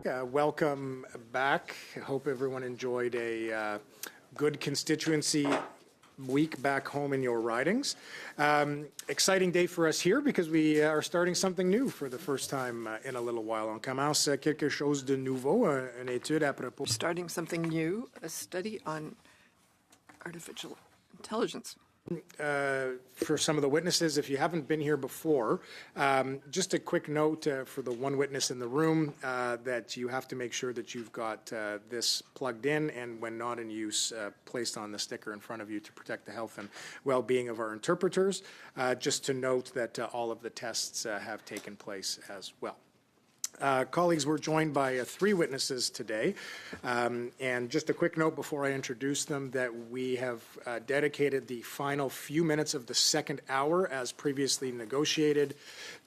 Welcome back. I hope everyone enjoyed a good constituency week back home in your ridings. Exciting day for us here because we are starting something new for the first time in a little while. On commence quelque chose de nouveau, une étude à propos. Starting something new, a study on artificial intelligence. For some of the witnesses, if you haven't been here before, just a quick note for the one witness in the room that you have to make sure that you've got this plugged in and when not in use placed on the sticker in front of you to protect the health and well-being of our interpreters. Just to note that all of the tests have taken place as well. Colleagues, we're joined by 3 witnesses today. And just a quick note before I introduce them that we have dedicated the final few minutes of the second hour as previously negotiated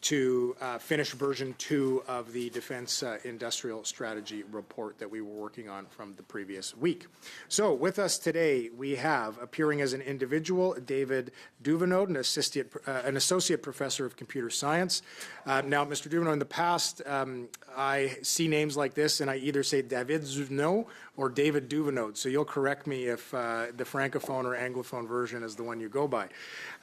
to finish version 2 of the Defense Industrial Strategy report that we were working on from the previous week. So with us today, we have, appearing as an individual, David Duvenot, an associate professor of computer science. Now, Mr. Duvenot, in the past, I see names like this and I either say David Duvenot or David Duvenot, so you'll correct me if the francophone or anglophone version is the one you go by.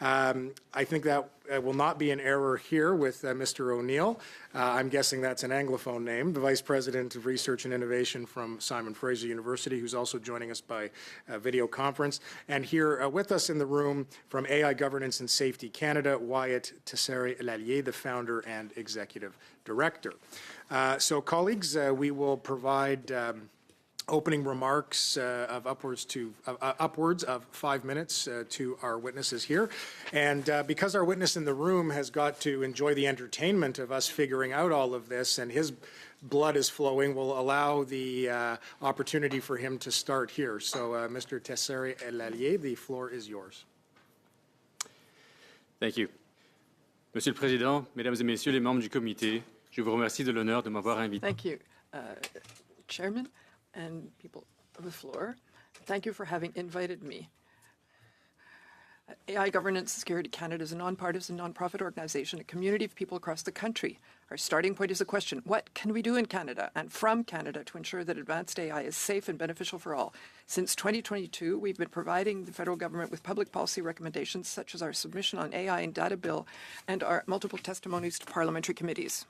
I think that will not be an error here with Mr. O'Neill. I'm guessing that's an anglophone name, the Vice President of Research and Innovation from Simon Fraser University, who's also joining us by video conference. And here with us in the room from AI Governance and Safety Canada, Wyatt Tesseri-Lallier, the founder and executive director. So colleagues, we will provide opening remarks of upwards of 5 minutes to our witnesses here. And because our witness in the room has got to enjoy the entertainment of us figuring out all of this and his blood is flowing, we'll allow the opportunity for him to start here. So Mr. Tesseri-Lallier, the floor is yours. Thank you. Monsieur le Président, Mesdames et Messieurs les membres du comité, je vous remercie de l'honneur de m'avoir invité. Thank you, Chairman and people of the floor. Thank you for having invited me. AI Governance Security Canada is a nonpartisan, nonprofit organization, a community of people across the country. Our starting point is a question: what can we do in Canada and from Canada to ensure that advanced AI is safe and beneficial for all? Since 2022, we've been providing the federal government with public policy recommendations such as our submission on AI and data bill and our multiple testimonies to parliamentary committees.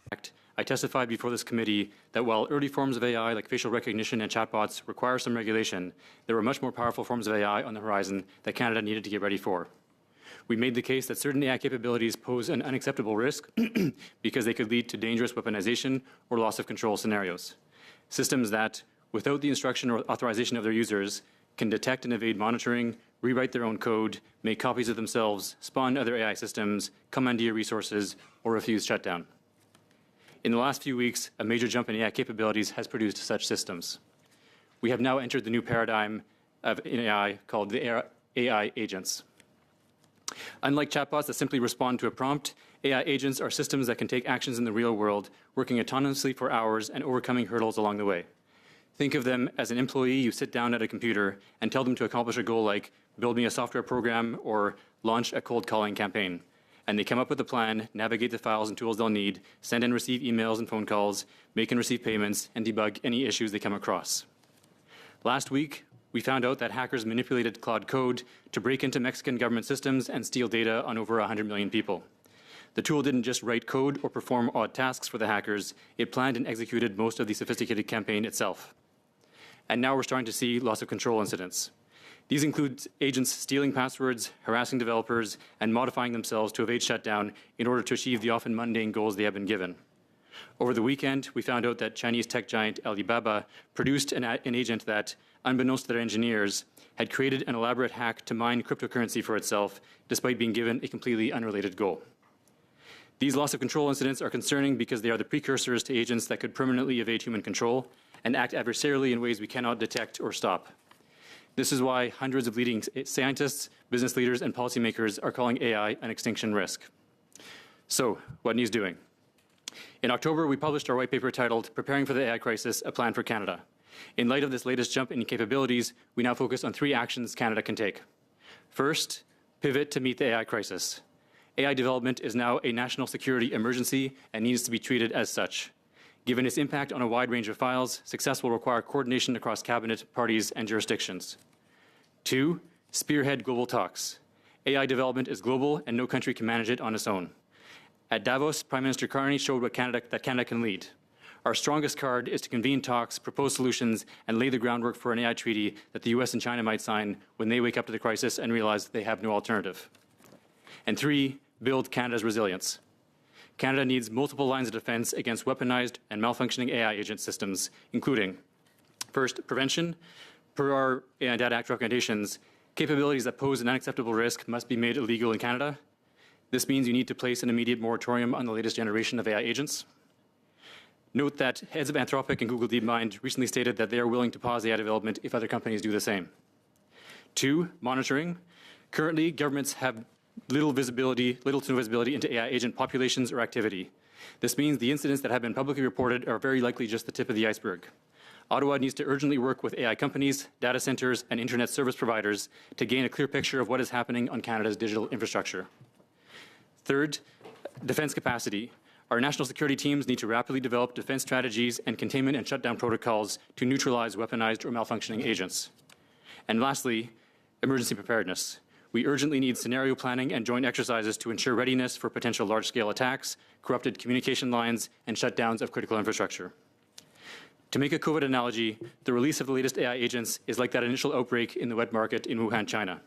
I testified before this committee that while early forms of AI like facial recognition and chatbots require some regulation, there were much more powerful forms of AI on the horizon that Canada needed to get ready for. We made the case that certain AI capabilities pose an unacceptable risk because they could lead to dangerous weaponization or loss of control scenarios. Systems that, without the instruction or authorization of their users, can detect and evade monitoring, rewrite their own code, make copies of themselves, spawn other AI systems, commandeer resources, or refuse shutdown. In the last few weeks, a major jump in AI capabilities has produced such systems. We have now entered the new paradigm of AI called the AI agents. Unlike chatbots that simply respond to a prompt, AI agents are systems that can take actions in the real world, working autonomously for hours and overcoming hurdles along the way. Think of them as an employee you sit down at a computer and tell them to accomplish a goal like build me a software program or launch a cold calling campaign. And they come up with a plan, navigate the files and tools they'll need, send and receive emails and phone calls, make and receive payments, and debug any issues they come across. Last week, we found out that hackers manipulated Claude Code to break into Mexican government systems and steal data on over 100 million people. The tool didn't just write code or perform odd tasks for the hackers, it planned and executed most of the sophisticated campaign itself. And now we're starting to see loss of control incidents. These include agents stealing passwords, harassing developers, and modifying themselves to evade shutdown in order to achieve the often mundane goals they have been given. Over the weekend, we found out that Chinese tech giant Alibaba produced an agent that, unbeknownst to their engineers, had created an elaborate hack to mine cryptocurrency for itself, despite being given a completely unrelated goal. These loss of control incidents are concerning because they are the precursors to agents that could permanently evade human control and act adversarially in ways we cannot detect or stop. This is why hundreds of leading scientists, business leaders, and policymakers are calling AI an extinction risk. So, what needs doing? In October, we published our white paper titled Preparing for the AI Crisis, A Plan for Canada. In light of this latest jump in capabilities, we now focus on 3 actions Canada can take. First, pivot to meet the AI crisis. AI development is now a national security emergency and needs to be treated as such. Given its impact on a wide range of files, success will require coordination across cabinet, parties, and jurisdictions. 2, spearhead global talks. AI development is global, and no country can manage it on its own. At Davos, Prime Minister Carney showed that Canada can lead. Our strongest card is to convene talks, propose solutions, and lay the groundwork for an AI treaty that the US and China might sign when they wake up to the crisis and realize they have no alternative. And 3, build Canada's resilience. Canada needs multiple lines of defense against weaponized and malfunctioning AI agent systems, including, first, prevention. Per our AI Data Act recommendations, capabilities that pose an unacceptable risk must be made illegal in Canada. This means you need to place an immediate moratorium on the latest generation of AI agents. Note that heads of Anthropic and Google DeepMind recently stated that they are willing to pause AI development if other companies do the same. 2, monitoring. Currently, governments have little to no visibility into AI agent populations or activity. This means the incidents that have been publicly reported are very likely just the tip of the iceberg. Ottawa needs to urgently work with AI companies, data centers, and internet service providers to gain a clear picture of what is happening on Canada's digital infrastructure. 3rd, defense capacity. Our national security teams need to rapidly develop defense strategies and containment and shutdown protocols to neutralize weaponized or malfunctioning agents. And lastly, emergency preparedness. We urgently need scenario planning and joint exercises to ensure readiness for potential large-scale attacks, corrupted communication lines, and shutdowns of critical infrastructure. To make a COVID analogy, the release of the latest AI agents is like that initial outbreak in the wet market in Wuhan, China.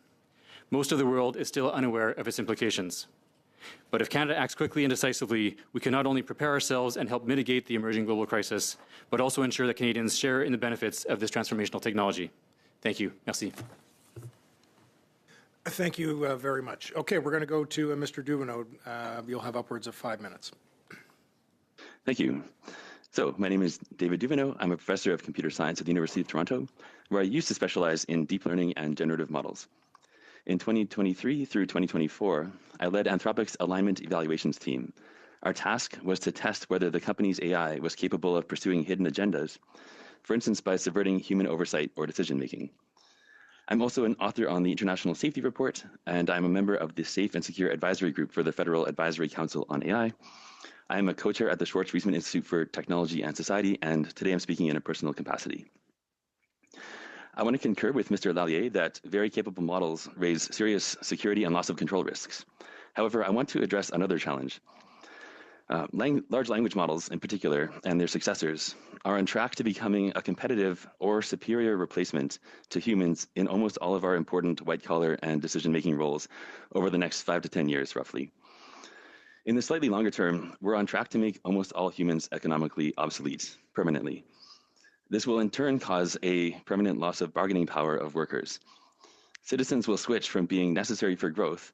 Most of the world is still unaware of its implications. But if Canada acts quickly and decisively, we can not only prepare ourselves and help mitigate the emerging global crisis, but also ensure that Canadians share in the benefits of this transformational technology. Thank you. Merci. Thank you very much. Okay, we're going to go to Mr. Duveneau. You'll have upwards of 5 minutes. Thank you. So my name is David Duveneau. I'm a professor of computer science at the University of Toronto, where I used to specialize in deep learning and generative models. In 2023 through 2024, I led Anthropic's alignment evaluations team. Our task was to test whether the company's AI was capable of pursuing hidden agendas, for instance, by subverting human oversight or decision-making. I'm also an author on the International Safety Report, and I'm a member of the Safe and Secure Advisory Group for the Federal Advisory Council on AI. I am a co-chair at the Schwartz-Reisman Institute for Technology and Society, and today I'm speaking in a personal capacity. I want to concur with Mr. Lallier that very capable models raise serious security and loss of control risks. However, I want to address another challenge. Large language models in particular, and their successors, are on track to becoming a competitive or superior replacement to humans in almost all of our important white-collar and decision-making roles over the next 5 to 10 years, roughly. In the slightly longer term, we're on track to make almost all humans economically obsolete permanently. This will in turn cause a permanent loss of bargaining power of workers. Citizens will switch from being necessary for growth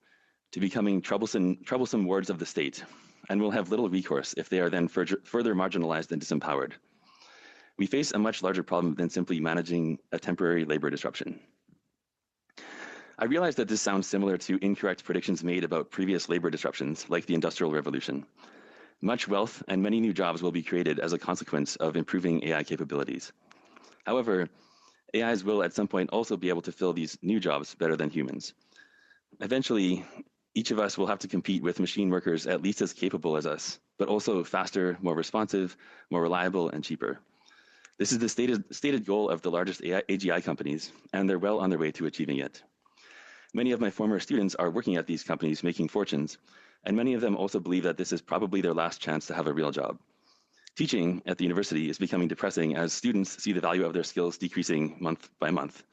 to becoming troublesome wards of the state, and will have little recourse if they are then further marginalized and disempowered. We face a much larger problem than simply managing a temporary labor disruption. I realize that this sounds similar to incorrect predictions made about previous labor disruptions, like the Industrial Revolution. Much wealth and many new jobs will be created as a consequence of improving AI capabilities. However, AIs will at some point also be able to fill these new jobs better than humans. Eventually, each of us will have to compete with machine workers at least as capable as us, but also faster, more responsive, more reliable, and cheaper. This is the stated goal of the largest AGI companies, and they're well on their way to achieving it. Many of my former students are working at these companies making fortunes, and many of them also believe that this is probably their last chance to have a real job. Teaching at the university is becoming depressing as students see the value of their skills decreasing month by month.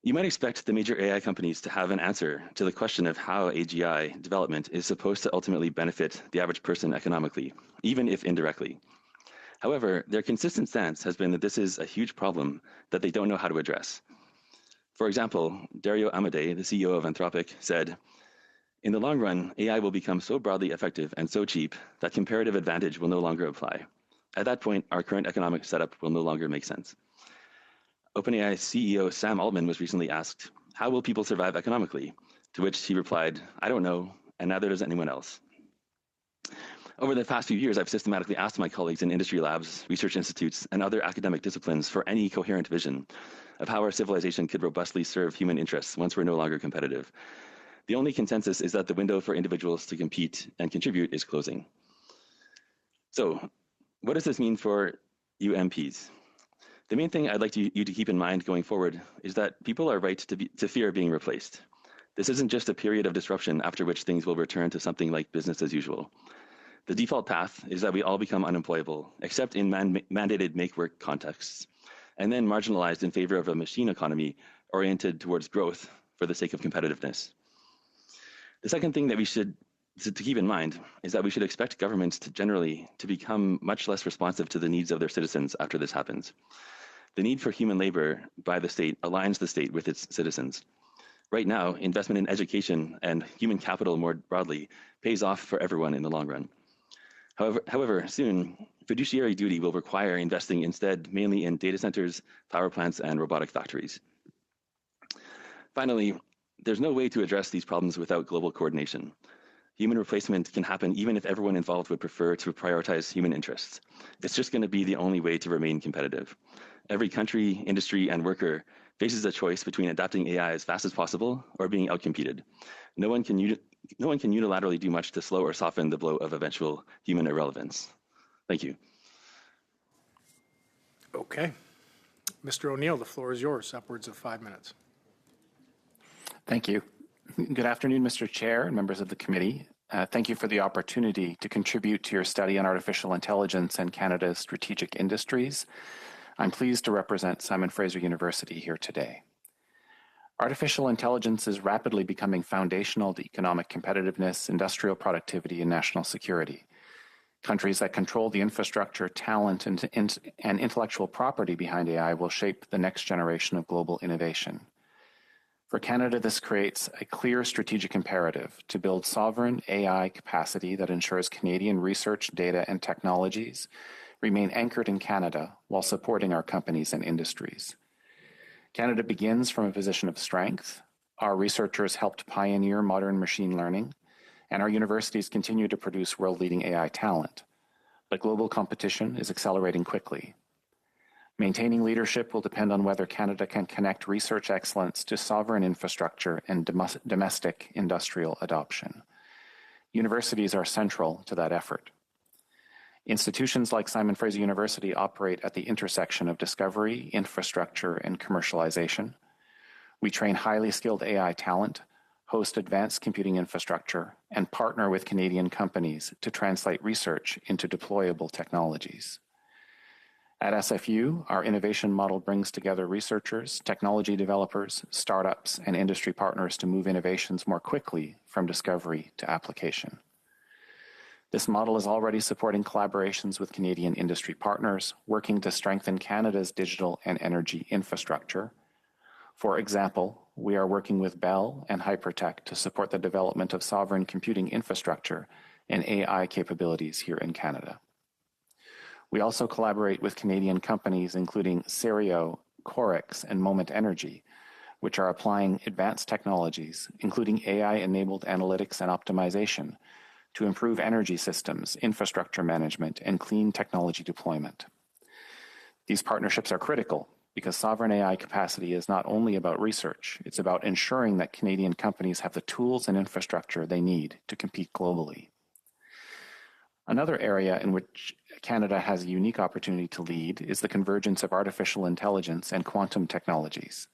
You might expect the major AI companies to have an answer to the question of how AGI development is supposed to ultimately benefit the average person economically, even if indirectly. However, their consistent stance has been that this is a huge problem that they don't know how to address. For example, Dario Amodei, the CEO of Anthropic, said, "In the long run, AI will become so broadly effective and so cheap that comparative advantage will no longer apply. At that point, our current economic setup will no longer make sense." OpenAI CEO Sam Altman was recently asked, "How will people survive economically?" To which he replied, "I don't know, and neither does anyone else." Over the past few years, I've systematically asked my colleagues in industry labs, research institutes, and other academic disciplines for any coherent vision of how our civilization could robustly serve human interests once we're no longer competitive. The only consensus is that the window for individuals to compete and contribute is closing. So what does this mean for you MPs? The main thing I'd like you to keep in mind going forward is that people are right to fear being replaced. This isn't just a period of disruption after which things will return to something like business as usual. The default path is that we all become unemployable, except in mandated make-work contexts, and then marginalized in favor of a machine economy oriented towards growth for the sake of competitiveness. The second thing that we should to keep in mind is that we should expect governments to become much less responsive to the needs of their citizens after this happens. The need for human labor by the state aligns the state with its citizens. Right now, investment in education and human capital more broadly pays off for everyone in the long run. However, soon, fiduciary duty will require investing instead mainly in data centers, power plants, and robotic factories. Finally, there's no way to address these problems without global coordination. Human replacement can happen even if everyone involved would prefer to prioritize human interests. It's just going to be the only way to remain competitive. Every country, industry, and worker faces a choice between adapting AI as fast as possible or being outcompeted. No one can unilaterally do much to slow or soften the blow of eventual human irrelevance. Thank you. Okay. Mr. O'Neill, the floor is yours, upwards of 5 minutes. Thank you. Good afternoon, Mr. Chair and members of the committee. Thank you for the opportunity to contribute to your study on artificial intelligence and Canada's strategic industries. I'm pleased to represent Simon Fraser University here today. Artificial intelligence is rapidly becoming foundational to economic competitiveness, industrial productivity, and national security. Countries that control the infrastructure, talent, and intellectual property behind AI will shape the next generation of global innovation. For Canada, this creates a clear strategic imperative to build sovereign AI capacity that ensures Canadian research, data, and technologies remain anchored in Canada while supporting our companies and industries. Canada begins from a position of strength. Our researchers helped pioneer modern machine learning, and our universities continue to produce world-leading AI talent. But global competition is accelerating quickly. Maintaining leadership will depend on whether Canada can connect research excellence to sovereign infrastructure and domestic industrial adoption. Universities are central to that effort. Institutions like Simon Fraser University operate at the intersection of discovery, infrastructure, and commercialization. We train highly skilled AI talent, host advanced computing infrastructure, and partner with Canadian companies to translate research into deployable technologies. At SFU, our innovation model brings together researchers, technology developers, startups, and industry partners to move innovations more quickly from discovery to application. This model is already supporting collaborations with Canadian industry partners, working to strengthen Canada's digital and energy infrastructure. For example, we are working with Bell and Hypertech to support the development of sovereign computing infrastructure and AI capabilities here in Canada. We also collaborate with Canadian companies including Serio, Corix, and Moment Energy, which are applying advanced technologies, including AI-enabled analytics and optimization, to improve energy systems, infrastructure management, and clean technology deployment. These partnerships are critical because sovereign AI capacity is not only about research, it's about ensuring that Canadian companies have the tools and infrastructure they need to compete globally. Another area in which Canada has a unique opportunity to lead is the convergence of artificial intelligence and quantum technologies.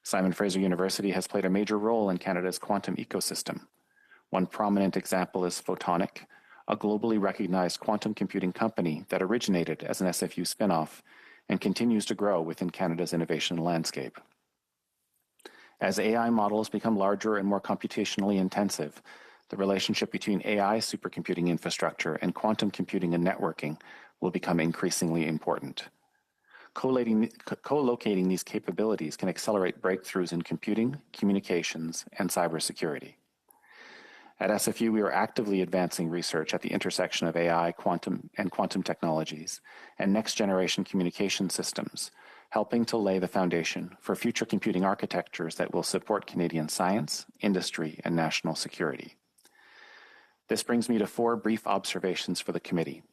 Simon Fraser University has played a major role in Canada's quantum ecosystem. One prominent example is Photonic, a globally recognized quantum computing company that originated as an SFU spinoff and continues to grow within Canada's innovation landscape. As AI models become larger and more computationally intensive, the relationship between AI supercomputing infrastructure and quantum computing and networking will become increasingly important. Co-locating these capabilities can accelerate breakthroughs in computing, communications, and cybersecurity. At SFU, we are actively advancing research at the intersection of AI, quantum technologies, and next-generation communication systems, helping to lay the foundation for future computing architectures that will support Canadian science, industry, and national security. This brings me to 4 brief observations for the committee.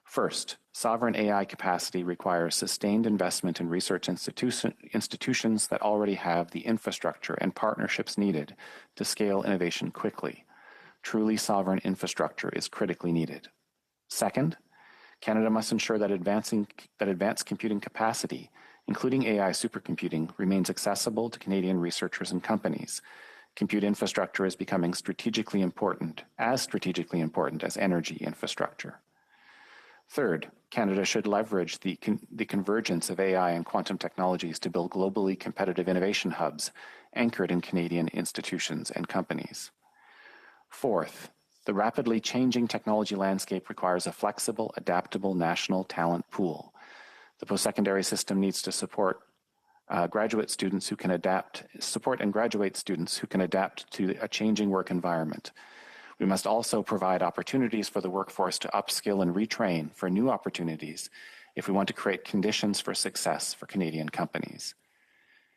First, sovereign AI capacity requires sustained investment in research institutions that already have the infrastructure and partnerships needed to scale innovation quickly. Truly sovereign infrastructure is critically needed. Second, Canada must ensure that advanced computing capacity, including AI supercomputing, remains accessible to Canadian researchers and companies. Compute infrastructure is becoming strategically important as energy infrastructure. Third, Canada should leverage the convergence of AI and quantum technologies to build globally competitive innovation hubs anchored in Canadian institutions and companies. Fourth, the rapidly changing technology landscape requires a flexible, adaptable national talent pool. The post-secondary system needs to support graduate students who can adapt to a changing work environment. We must also provide opportunities for the workforce to upskill and retrain for new opportunities if we want to create conditions for success for Canadian companies.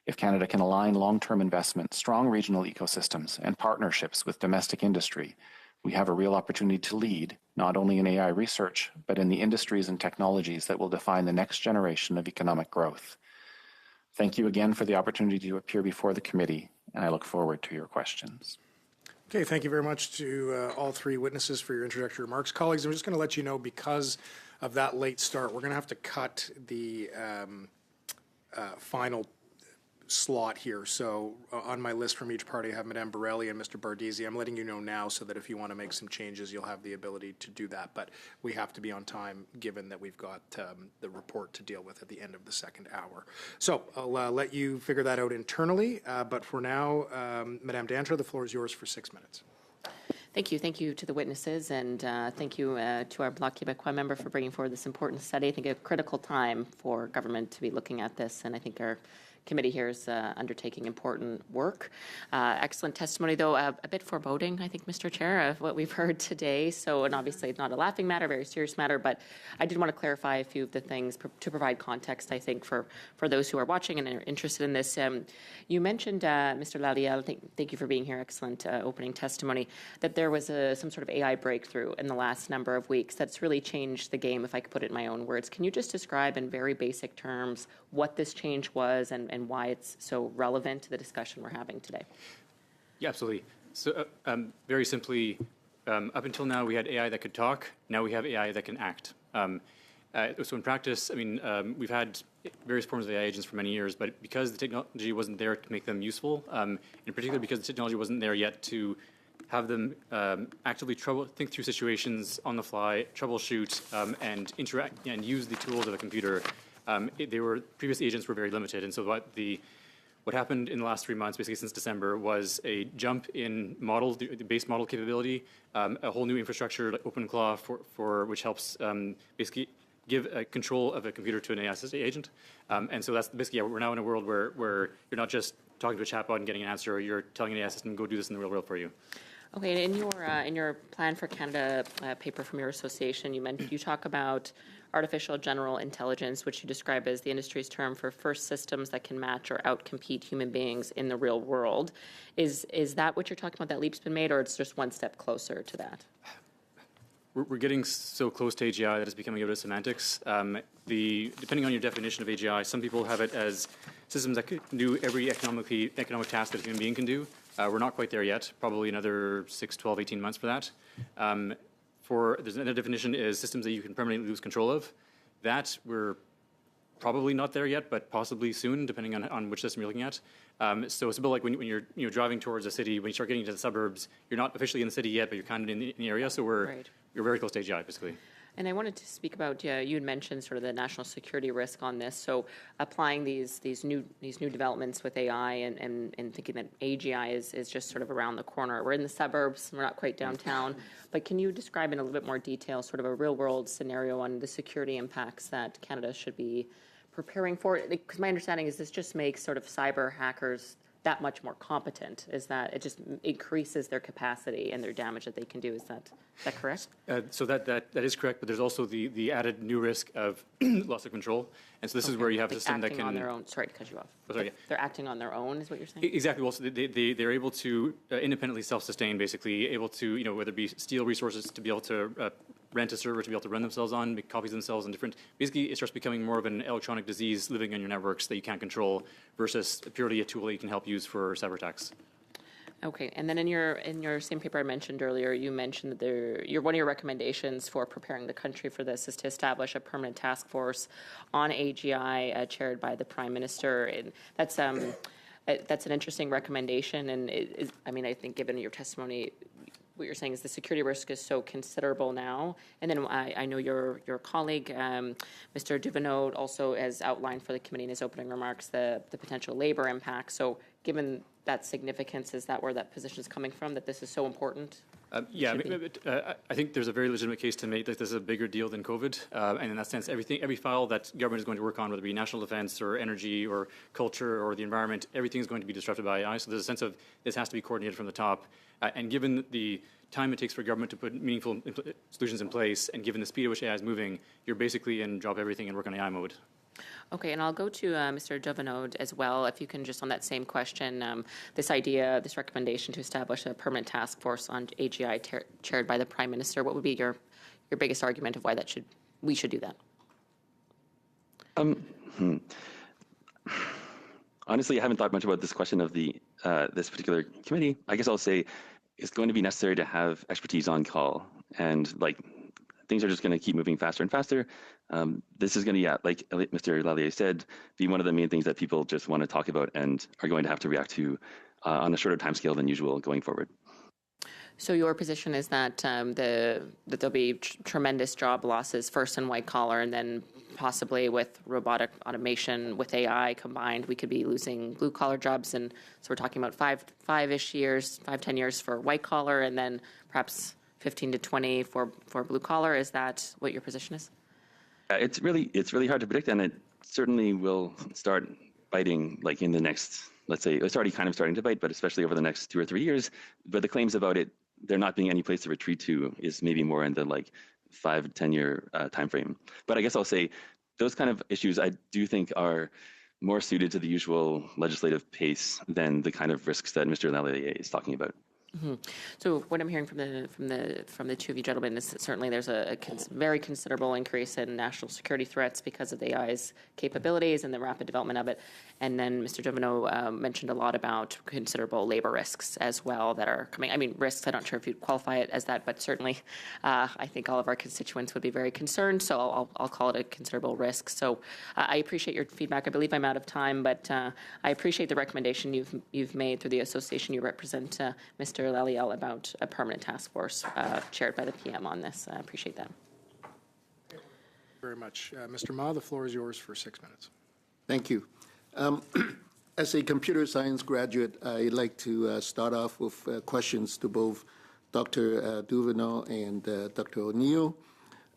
If Canada can align long-term investment, strong regional ecosystems, and partnerships with domestic industry, we have a real opportunity to lead, not only in AI research, but in the industries and technologies that will define the next generation of economic growth. Thank you again for the opportunity to appear before the committee, and I look forward to your questions. Okay, thank you very much to all three witnesses for your introductory remarks. Colleagues, I'm just going to let you know, because of that late start, we're going to have to cut the final slot here. So on my list from each party, I have Madame Borelli and Mr. Bardisi. I'm letting you know now so that if you want to make some changes, you'll have the ability to do that. But we have to be on time, given that we've got the report to deal with at the end of the second hour. So I'll let you figure that out internally. But for now, Madame Dantra, the floor is yours for 6 minutes. Thank you. Thank you to the witnesses, and thank you to our Bloc Québécois member for bringing forward this important study. I think a critical time for government to be looking at this, and I think our committee here is undertaking important work. Excellent testimony, though a bit foreboding, I think, Mr. Chair, of what we've heard today. So, and obviously it's not a laughing matter, very serious matter, but I did want to clarify a few of the things to provide context, I think, for those who are watching and are interested in this. You mentioned, Mr. Laliel, thank you for being here, excellent opening testimony, that there was some sort of AI breakthrough in the last number of weeks that's really changed the game, if I could put it in my own words. Can you just describe in very basic terms what this change was and why it's so relevant to the discussion we're having today? Yeah, absolutely. So very simply, up until now, we had AI that could talk. Now we have AI that can act. So in practice, I mean, we've had various forms of AI agents for many years, but because the technology wasn't there to make them useful, in particular because the technology wasn't there yet to have them actively think through situations on the fly, troubleshoot, and interact and use the tools of a computer, previous agents were very limited. And so what happened in the last 3 months, basically since December, was a jump in the base model capability, a whole new infrastructure like OpenClaw for which helps basically give control of a computer to an AI assistant agent. And so that's basically, we're now in a world where you're not just talking to a chatbot and getting an answer, or you're telling an AI system, go do this in the real world for you. Okay, and in your Plan for Canada paper from your association, you talk about artificial general intelligence, which you describe as the industry's term for first systems that can match or outcompete human beings in the real world. Is that what you're talking about, that leap's been made, or it's just one step closer to that? We're getting so close to AGI that it's becoming a bit of semantics. Depending on your definition of AGI, some people have it as systems that can do every economic task that a human being can do. We're not quite there yet, probably another 6, 12, 18 months for that. There's another definition is systems that you can permanently lose control of. That we're probably not there yet, but possibly soon, depending on which system you're looking at. So it's a bit like when you're driving towards a city, when you start getting into the suburbs, you're not officially in the city yet, but you're kind of in the area. So you're very close to AGI, basically. And I wanted to speak about, you had mentioned sort of the national security risk on this. So applying these new developments with AI and thinking that AGI is just sort of around the corner. We're in the suburbs, we're not quite downtown. But can you describe in a little bit more detail sort of a real world scenario on the security impacts that Canada should be preparing for? Because my understanding is this just makes sort of cyber hackers that much more competent, is that it just increases their capacity and their damage that they can do. Is that correct? So that is correct, but there's also the added new risk of loss of control. And so this is where you have a system that can... on their own. Sorry to cut you off. Oh, sorry, yeah. They're acting on their own, is what you're saying? Exactly. Well, so they're able to independently self-sustain, basically, able to, whether it be steal resources to be able to rent a server to be able to run themselves on, make copies themselves in different... Basically, it starts becoming more of an electronic disease living on your networks that you can't control versus purely a tool that you can help use for cyber attacks. Okay, and then in your same paper I mentioned earlier, you mentioned that one of your recommendations for preparing the country for this is to establish a permanent task force on AGI chaired by the Prime Minister, and that's an interesting recommendation. And I think given your testimony, what you're saying is the security risk is so considerable now. And then I know your colleague, Mr. Duveneau, also has outlined for the committee in his opening remarks the potential labor impact. So given that significance, is that where that position is coming from, that this is so important? I think there's a very legitimate case to make that this is a bigger deal than COVID. And in that sense, every file that government is going to work on, whether it be national defense or energy or culture or the environment, everything is going to be disrupted by AI. So there's a sense of this has to be coordinated from the top. And given the time it takes for government to put meaningful solutions in place, and given the speed at which AI is moving, you're basically in drop everything and work on AI mode. Okay, and I'll go to Mr. Duveneau as well. If you can just on that same question, this recommendation to establish a permanent task force on AGI chaired by the Prime Minister, what would be your biggest argument of why we should do that? Honestly, I haven't thought much about this question of this particular committee. I guess I'll say it's going to be necessary to have expertise on call, and things are just going to keep moving faster and faster. This is going to, like Mr. Lallier said, be one of the main things that people just want to talk about and are going to have to react to on a shorter timescale than usual going forward. So your position is that that there'll be tremendous job losses first in white collar, and then possibly with robotic automation with AI combined, we could be losing blue collar jobs. And so we're talking about 10 years for white collar, and then perhaps 15 to 20 for blue collar. Is that what your position is? It's really hard to predict, and it certainly will start biting in the next, let's say, it's already kind of starting to bite, but especially over the next 2 or 3 years. But the claims about it, there not being any place to retreat to, is maybe more in the 5 to 10 year time frame. But I guess I'll say those kind of issues I do think are more suited to the usual legislative pace than the kind of risks that Mr. Lallier is talking about. Mm-hmm. So what I'm hearing from the two of you gentlemen is that certainly there's a very considerable increase in national security threats because of the AI's capabilities and the rapid development of it. And then Mr. Duveneau mentioned a lot about considerable labor risks as well that are coming. I mean, risks, I'm not sure if you'd qualify it as that, but certainly I think all of our constituents would be very concerned. So I'll call it a considerable risk. So I appreciate your feedback. I believe I'm out of time, but I appreciate the recommendation you've made through the association you represent, Mr. Lallier, about a permanent task force chaired by the PM on this. I appreciate that. Thank you very much. Mr. Ma, the floor is yours for 6 minutes. Thank you. As a computer science graduate, I'd like to start off with questions to both Dr. Duveneau and Dr. O'Neill.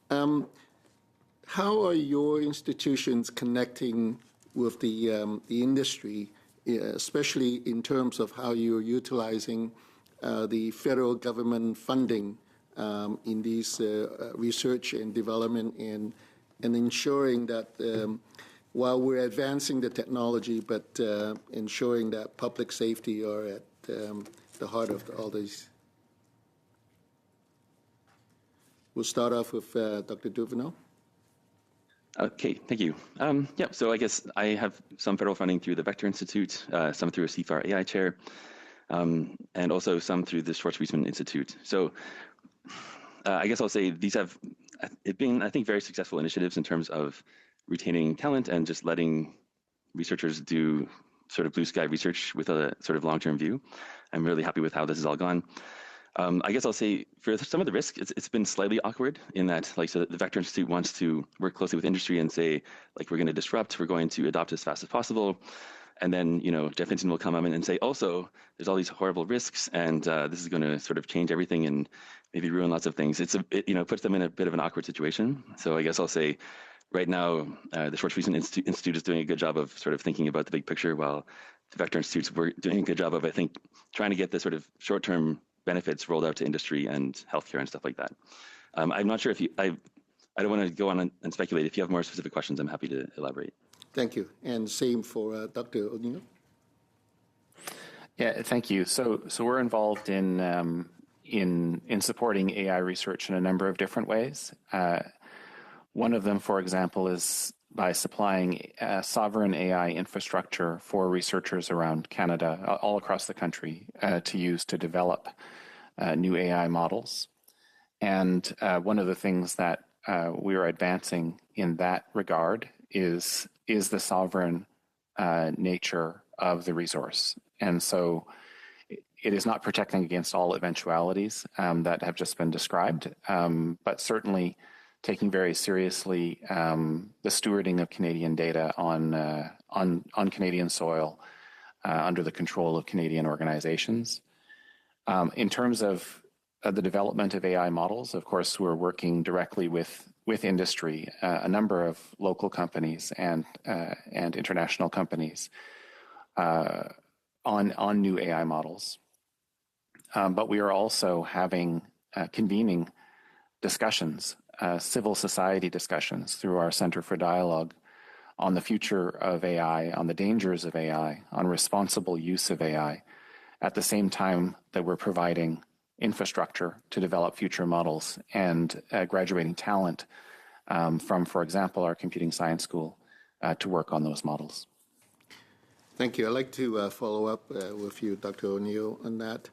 How are your institutions connecting with the industry, especially in terms of how you're utilizing the federal government funding in these research and development, and ensuring that while we're advancing the technology, but ensuring that public safety are at the heart of all these? We'll start off with Dr. Duveneau. Okay, thank you. So I guess I have some federal funding through the Vector Institute, some through a CFAR AI chair, and also some through the Schwartz-Wiesmann Institute. So I guess I'll say these have been, I think, very successful initiatives in terms of retaining talent and just letting researchers do sort of blue sky research with a sort of long-term view. I'm really happy with how this has all gone. I guess I'll say for some of the risk, it's been slightly awkward in that, so the Vector Institute wants to work closely with industry and say, we're going to disrupt, we're going to adopt as fast as possible. And then, Jeff Hinton will come up and say, also, there's all these horrible risks, and this is going to sort of change everything and maybe ruin lots of things. It puts them in a bit of an awkward situation. So I guess I'll say, right now, the Schwartz-Wiesmann Institute is doing a good job of sort of thinking about the big picture, while the Vector Institutes were doing a good job of, I think, trying to get the sort of short-term benefits rolled out to industry and healthcare and stuff like that. I'm not sure if I don't want to go on and speculate. If you have more specific questions, I'm happy to elaborate. Thank you. And same for Dr. O'Neill. Yeah, thank you. So we're involved in supporting AI research in a number of different ways. One of them, for example, is by supplying sovereign AI infrastructure for researchers around Canada, all across the country, to use to develop new AI models. And one of the things that we are advancing in that regard is the sovereign nature of the resource. And so it is not protecting against all eventualities that have just been described, but certainly taking very seriously the stewarding of Canadian data on Canadian soil under the control of Canadian organizations. In terms of the development of AI models, of course, we're working directly with industry, a number of local companies and international companies on new AI models. But we are also convening discussions, civil society discussions through our Center for Dialogue on the future of AI, on the dangers of AI, on responsible use of AI, at the same time that we're providing infrastructure to develop future models and graduating talent from, for example, our computing science school to work on those models. Thank you. I'd like to follow up with you, Dr. O'Neill, on that.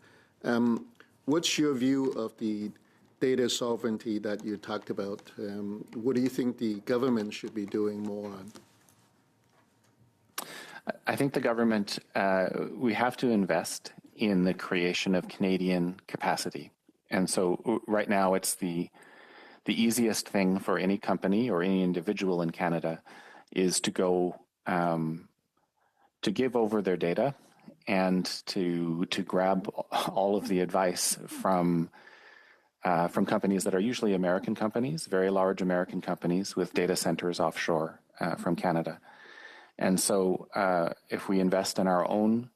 What's your view of the data sovereignty that you talked about? What do you think the government should be doing more on? I think the government, we have to invest in the creation of Canadian capacity. And so right now it's the easiest thing for any company or any individual in Canada is to go to give over their data and to grab all of the advice from companies that are usually American companies, very large American companies with data centers offshore from Canada. And so if we invest in our own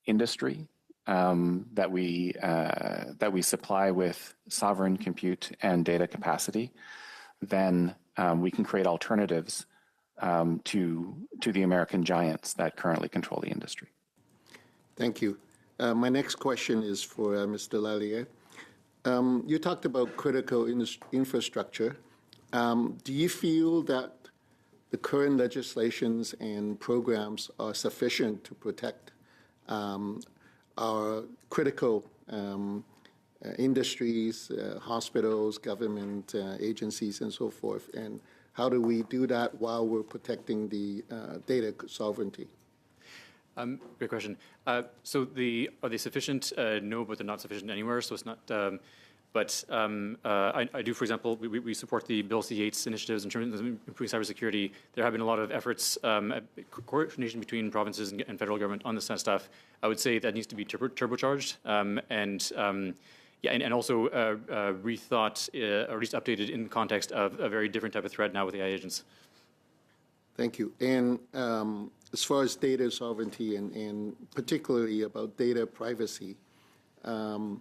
industry that we supply with sovereign compute and data capacity, then we can create alternatives to the American giants that currently control the industry. Thank you. My next question is for Mr. Lallier. You talked about critical infrastructure. Do you feel that the current legislations and programs are sufficient to protect our critical industries, hospitals, government agencies, and so forth? And how do we do that while we're protecting the data sovereignty? Great question. So are they sufficient? No, but they're not sufficient anywhere. So it's not. I do, for example, we support the Bill C-8 initiatives in terms of improving cybersecurity. There have been a lot of efforts, coordination between provinces and federal government on this kind of stuff. I would say that needs to be turbocharged and also rethought or at least updated in the context of a very different type of threat now with AI agents. Thank you. And as far as data sovereignty and particularly about data privacy, do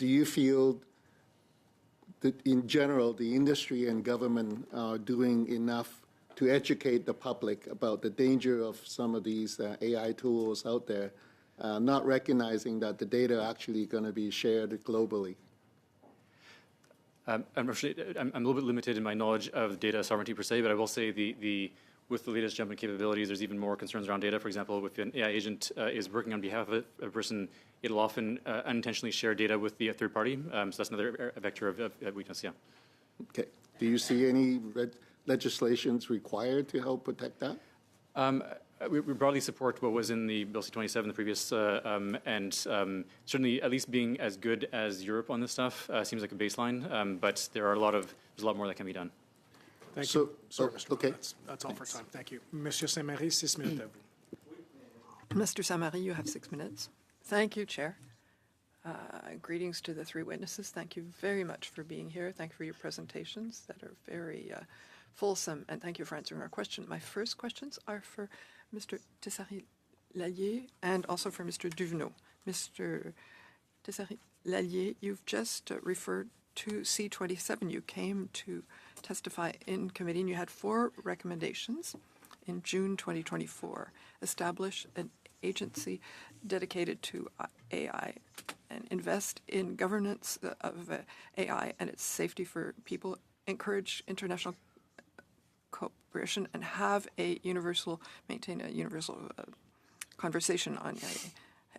you feel that in general the industry and government are doing enough to educate the public about the danger of some of these AI tools out there, not recognizing that the data are actually going to be shared globally? I'm a little bit limited in my knowledge of data sovereignty per se, but I will say with the latest jump in capabilities, there's even more concerns around data. For example, if an AI agent is working on behalf of a person, it'll often unintentionally share data with the third party. So that's another vector of weakness, yeah. Okay. Do you see any legislations required to help protect that? We broadly support what was in the Bill C-27, the previous, and certainly at least being as good as Europe on this stuff seems like a baseline, but there's a lot more that can be done. Thank you. Sorry, Mr. Okay. That's all for time. Thank you. Monsieur Saint-Marie, 6 minutes à vous. Mr. Saint-Marie, you have 6 minutes. Thank you, Chair. Greetings to the three witnesses. Thank you very much for being here. Thank you for your presentations that are very fulsome, and thank you for answering our question. My first questions are for Mr. Tessari-Lallier and also for Mr. Duveneau. Mr. Tessari-Lallier, you've just referred to C-27. You came to testify in committee, and you had 4 recommendations in June 2024. Establish an agency dedicated to AI and invest in governance of AI and its safety for people. Encourage international cooperation and maintain a universal conversation on AI.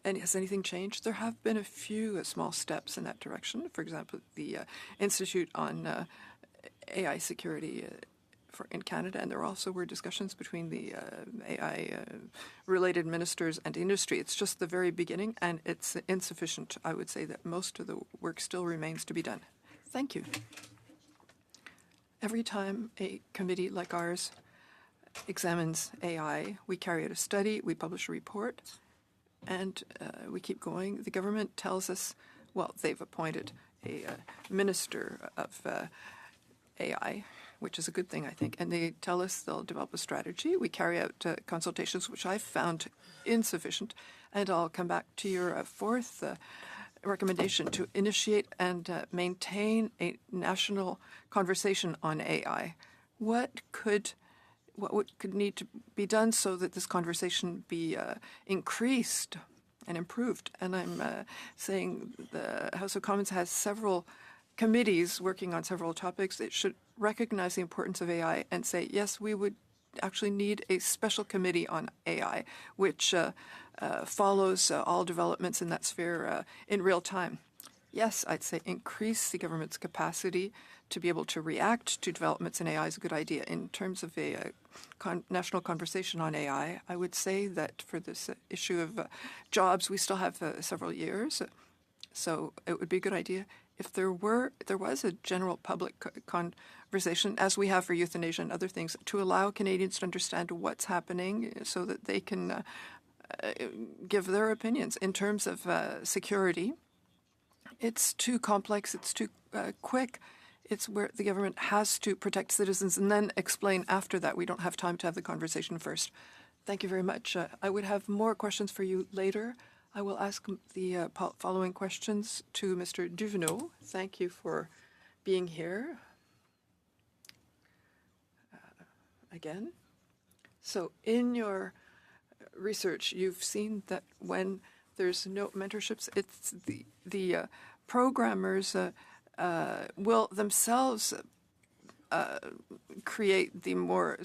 And has anything changed? There have been a few small steps in that direction. For example, the Institute on AI Security in Canada, and there also were discussions between the AI-related ministers and industry. It's just the very beginning, and it's insufficient. I would say that most of the work still remains to be done. Thank you. Every time a committee like ours examines AI, we carry out a study, we publish a report, and we keep going. The government tells us, well, they've appointed a minister of AI, which is a good thing, I think, and they tell us they'll develop a strategy. We carry out consultations, which I found insufficient, and I'll come back to your fourth recommendation to initiate and maintain a national conversation on AI. What could need to be done so that this conversation be increased and improved? And I'm saying the House of Commons has several committees working on several topics. It should recognize the importance of AI and say, yes, we would actually need a special committee on AI, which follows all developments in that sphere in real time. Yes, I'd say increase the government's capacity to be able to react to developments in AI is a good idea. In terms of a national conversation on AI, I would say that for this issue of jobs, we still have several years. So it would be a good idea if there was a general public conversation, as we have for euthanasia and other things, to allow Canadians to understand what's happening so that they can give their opinions. In terms of security, it's too complex, it's too quick. It's where the government has to protect citizens and then explain after that. We don't have time to have the conversation first. Thank you very much. I would have more questions for you later. I will ask the following questions to Mr. Duveneau. Thank you for being here again. So in your research, you've seen that when there's no mentorships, it's the programmers will themselves create the more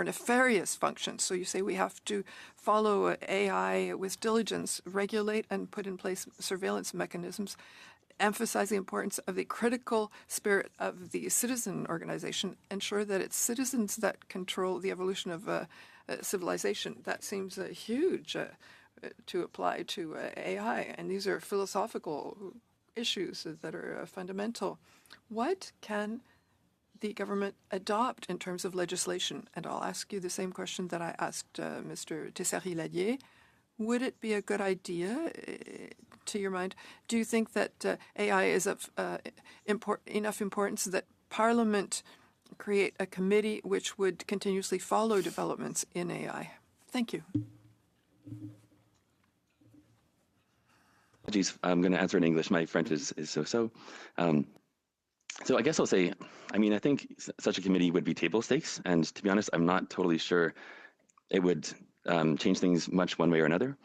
nefarious functions. So you say we have to follow AI with diligence, regulate and put in place surveillance mechanisms, emphasize the importance of the critical spirit of the citizen organization, ensure that it's citizens that control the evolution of civilization. That seems huge to apply to AI, and these are philosophical issues that are fundamental. What can the government adopt in terms of legislation? And I'll ask you the same question that I asked Mr. Tessary-Lallier. Would it be a good idea, to your mind, do you think that AI is of enough importance that Parliament create a committee which would continuously follow developments in AI? Thank you. Geez, I'm going to answer in English. My French is so-so. So I guess I'll say, I think such a committee would be table stakes. And to be honest, I'm not totally sure it would change things much one way or another.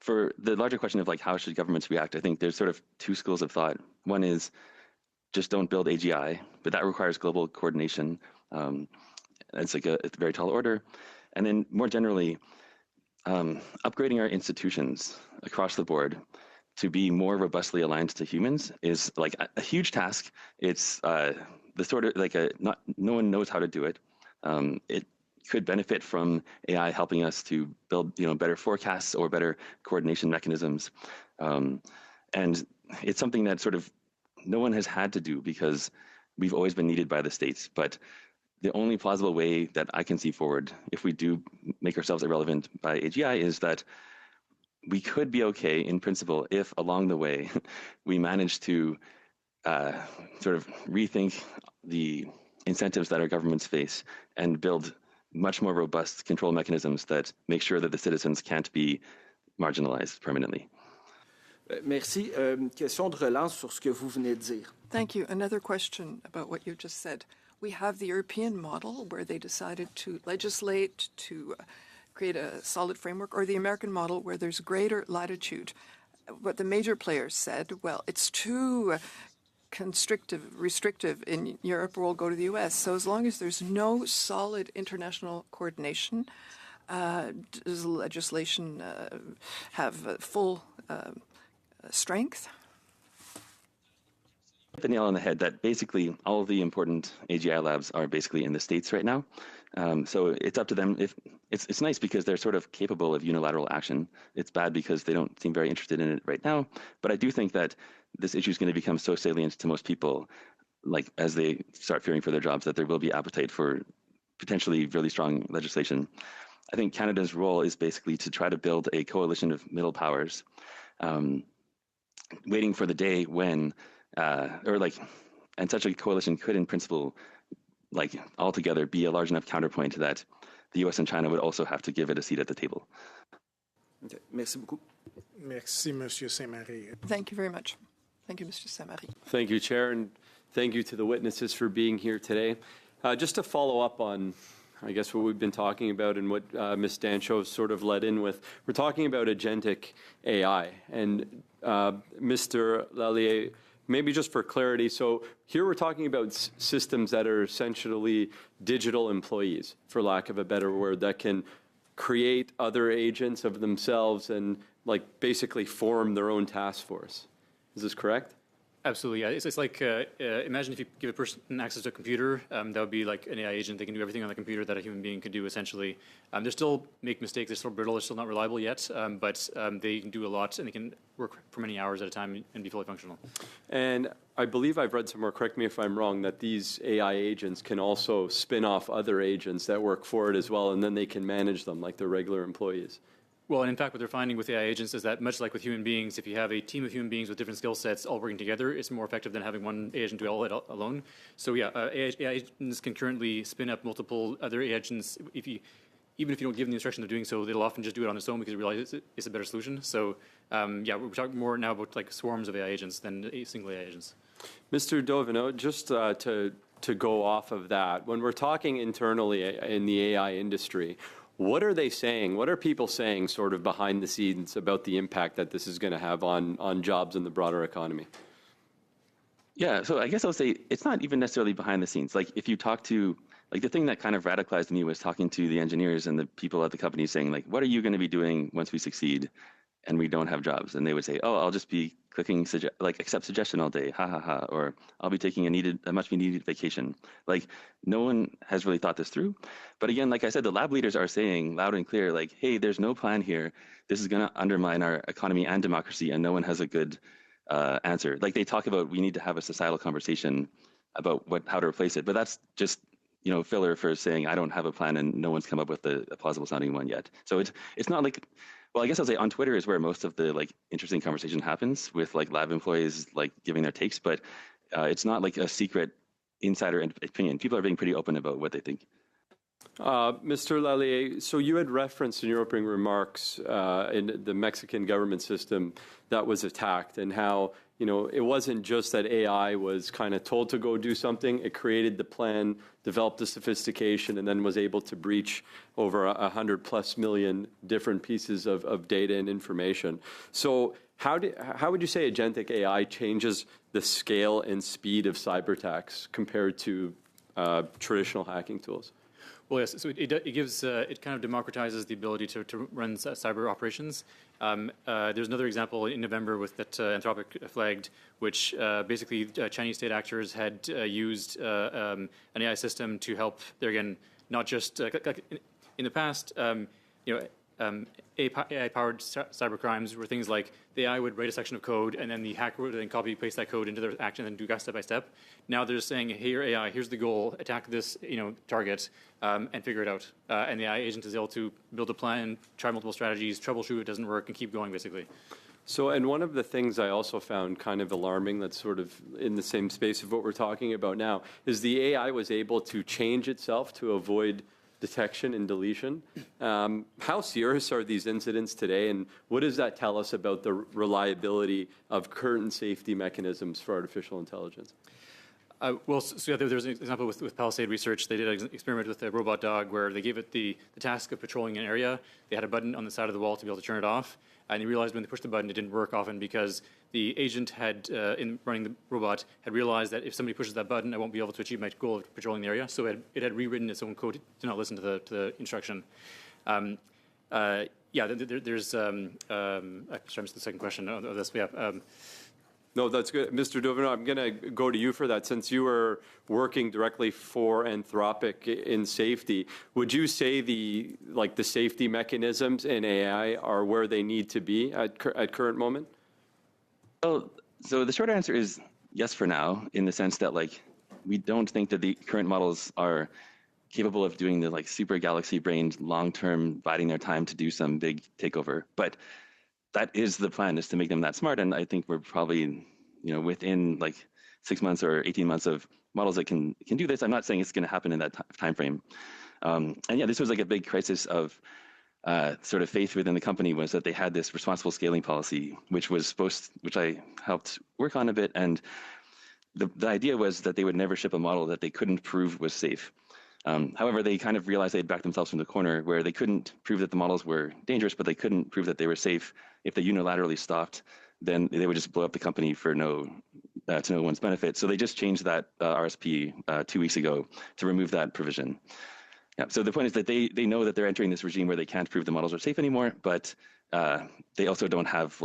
For the larger question of how should governments react, I think there's sort of two schools of thought. One is just don't build AGI, but that requires global coordination. It's a very tall order. And then more generally, upgrading our institutions across the board to be more robustly aligned to humans is a huge task. It's the sort of no one knows how to do it. It could benefit from AI helping us to build better forecasts or better coordination mechanisms. And it's something that sort of no one has had to do because we've always been needed by the states. But the only plausible way that I can see forward, if we do make ourselves irrelevant by AGI, is that we could be okay in principle if along the way we manage to sort of rethink the incentives that our governments face and build much more robust control mechanisms that make sure that the citizens can't be marginalized permanently. Merci. Question de relance sur ce que vous venez de dire. Thank you. Another question about what you just said. We have the European model where they decided to legislate to create a solid framework, or the American model where there's greater latitude. What the major players said, well, it's too restrictive in Europe will go to the U.S. So as long as there's no solid international coordination, does legislation have full strength? The nail on the head that basically all of the important AGI labs are basically in the States right now. So it's up to them. If it's nice because they're sort of capable of unilateral action. It's bad because they don't seem very interested in it right now. But I do think that this issue is going to become so salient to most people, like as they start fearing for their jobs, that there will be appetite for potentially really strong legislation. I think Canada's role is basically to try to build a coalition of middle powers, waiting for the day when, and such a coalition could in principle, like altogether be a large enough counterpoint that the US and China would also have to give it a seat at the table. Okay. Merci beaucoup. Merci, Monsieur Saint-Marie. Thank you very much. Thank you, Mr. Saint-Marie. Thank you, Chair, and thank you to the witnesses for being here today. Just to follow up on, I guess, what we've been talking about and what Ms. Dancho sort of led in with, we're talking about agentic AI. And Mr. Lallier, maybe just for clarity, so here we're talking about systems that are essentially digital employees, for lack of a better word, that can create other agents of themselves and like basically form their own task force. Is this correct? Absolutely, yeah. It's like, imagine if you give a person access to a computer, that would be like an AI agent. They can do everything on the computer that a human being could do, essentially. They still make mistakes. They're still brittle. They're still not reliable yet, but they can do a lot, and they can work for many hours at a time and be fully functional. And I believe I've read somewhere, correct me if I'm wrong, that these AI agents can also spin off other agents that work for it as well, and then they can manage them like their regular employees. Well, and in fact, what they're finding with AI agents is that much like with human beings, if you have a team of human beings with different skill sets all working together, it's more effective than having one agent do all it alone. So yeah, AI agents can currently spin up multiple other agents. Even if you don't give them the instruction of doing so, they'll often just do it on their own because they realize it's a better solution. So yeah, we're talking more now about like swarms of AI agents than single AI agents. Mr. Dovino, just to go off of that, when we're talking internally in the AI industry, what are they saying? What are people saying sort of behind the scenes about the impact that this is going to have on jobs in the broader economy? Yeah, so I guess I'll say it's not even necessarily behind the scenes. Like if you talk to, like the thing that kind of radicalized me was talking to the engineers and the people at the company saying like, what are you going to be doing once we succeed and we don't have jobs? And they would say, oh, I'll just be clicking accept suggestion all day, ha ha ha, or I'll be taking a much needed vacation. Like no one has really thought this through. But again, like I said, the lab leaders are saying loud and clear, like, hey, there's no plan here. This is going to undermine our economy and democracy, and no one has a good answer. Like they talk about we need to have a societal conversation about how to replace it, but that's just filler for saying I don't have a plan and no one's come up with a plausible sounding one yet. So it's not like, well, I guess I'll say on Twitter is where most of the like interesting conversation happens with like lab employees like giving their takes, but it's not like a secret insider opinion. People are being pretty open about what they think. Mr. Lallier, so you had referenced in your opening remarks in the Mexican government system that was attacked and how, it wasn't just that AI was kind of told to go do something. It created the plan, developed the sophistication, and then was able to breach over 100+ million different pieces of data and information. So how would you say agentic AI changes the scale and speed of cyber attacks compared to traditional hacking tools? Well, yes. So it gives it kind of democratizes the ability to run cyber operations. There's another example in November with that Anthropic flagged, which basically Chinese state actors had used an AI system to help. There again, not just in the past, AI-powered cyber crimes were things like the AI would write a section of code and then the hacker would then copy paste that code into their action and do step by step. Now they're saying, hey, your AI, here's the goal, attack this target and figure it out. And the AI agent is able to build a plan, try multiple strategies, troubleshoot it doesn't work, and keep going basically. So, and one of the things I also found kind of alarming that's sort of in the same space of what we're talking about now is the AI was able to change itself to avoid detection and deletion. How serious are these incidents today, and what does that tell us about the reliability of current safety mechanisms for artificial intelligence? Well, so yeah, there's an example with Palisade Research. They did an experiment with a robot dog where they gave it the task of patrolling an area. They had a button on the side of the wall to be able to turn it off. and he realized when they pushed the button, it didn't work often because the agent had, in running the robot, had realized that if somebody pushes that button, I won't be able to achieve my goal of patrolling the area. So it had rewritten its own code to not listen to the instruction. There's, sorry, I missed the second question of this. No, that's good. Mr. Duvino, I'm going to go to you for that. Since you are working directly for Anthropic in safety, would you say the safety mechanisms in AI are where they need to be at current moment? Well, so the short answer is yes for now, in the sense that we don't think that the current models are capable of doing the super galaxy-brained long-term biding their time to do some big takeover. But that is the plan, is to make them that smart. And I think we're probably, within 6 months or 18 months of models that can do this. I'm not saying it's going to happen in that time frame. This was a big crisis of sort of faith within the company, was that they had this responsible scaling policy, which I helped work on a bit. And the idea was that they would never ship a model that they couldn't prove was safe. However, they kind of realized they'd backed themselves from the corner, where they couldn't prove that the models were dangerous, but they couldn't prove that they were safe. If they unilaterally stopped, then they would just blow up the company for to no one's benefit. So they just changed that RSP 2 weeks ago to remove that provision. Yeah, so the point is that they know that they're entering this regime where they can't prove the models are safe anymore, but they also don't have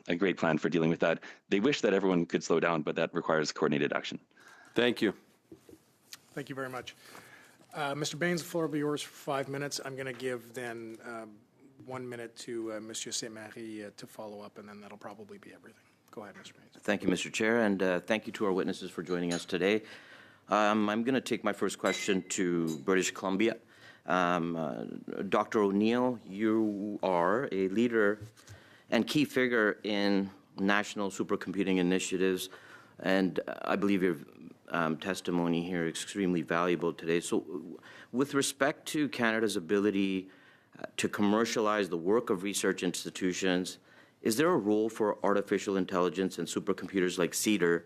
a great plan for dealing with that. They wish that everyone could slow down, but that requires coordinated action. Thank you. Thank you very much. Mr. Baines, the floor will be yours for 5 minutes. I'm going to give then 1 minute to Monsieur Saint-Marie to follow up, and then that'll probably be everything. Go ahead, Mr. Baines. Thank you, Mr. Chair, and thank you to our witnesses for joining us today. I'm going to take my first question to British Columbia. Dr. O'Neill, you are a leader and key figure in national supercomputing initiatives, and I believe your testimony here is extremely valuable today. So with respect to Canada's ability to commercialize the work of research institutions, is there a role for artificial intelligence and supercomputers like CEDAR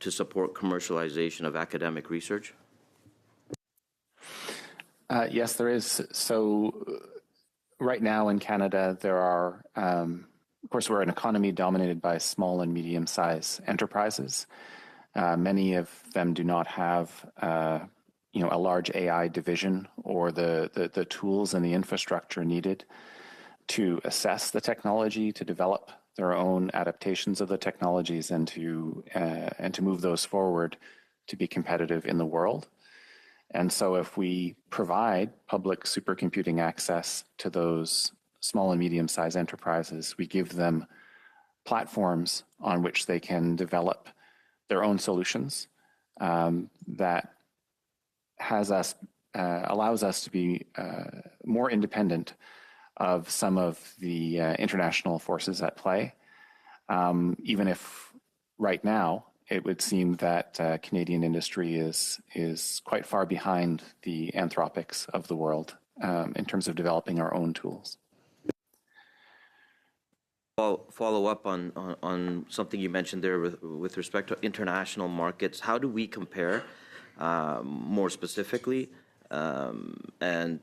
to support commercialization of academic research? Yes, there is. So right now in Canada, there are, of course, we're an economy dominated by small and medium-sized enterprises. Many of them do not have, a large AI division or the tools and the infrastructure needed to assess the technology, to develop their own adaptations of the technologies, and to move those forward to be competitive in the world. And so if we provide public supercomputing access to those small and medium-sized enterprises, we give them platforms on which they can develop their own solutions that allows us to be more independent of some of the international forces at play, even if right now it would seem that Canadian industry is quite far behind the Anthropics of the world in terms of developing our own tools. Follow up on something you mentioned there with respect to international markets. How do we compare more specifically? And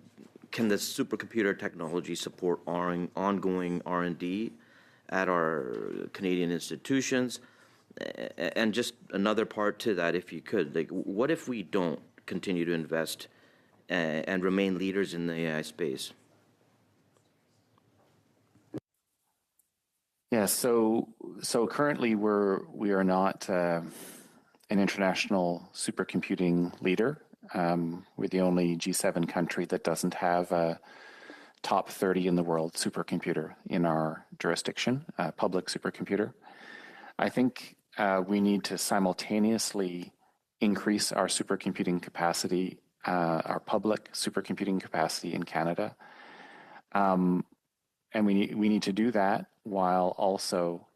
can the supercomputer technology support ongoing R&D at our Canadian institutions? And just another part to that, if you could, what if we don't continue to invest and remain leaders in the AI space? Yeah, so currently we are not an international supercomputing leader. We're the only G7 country that doesn't have a top 30 in the world supercomputer in our jurisdiction, a public supercomputer. I think we need to simultaneously increase our supercomputing capacity, our public supercomputing capacity in Canada. And we need to do that while also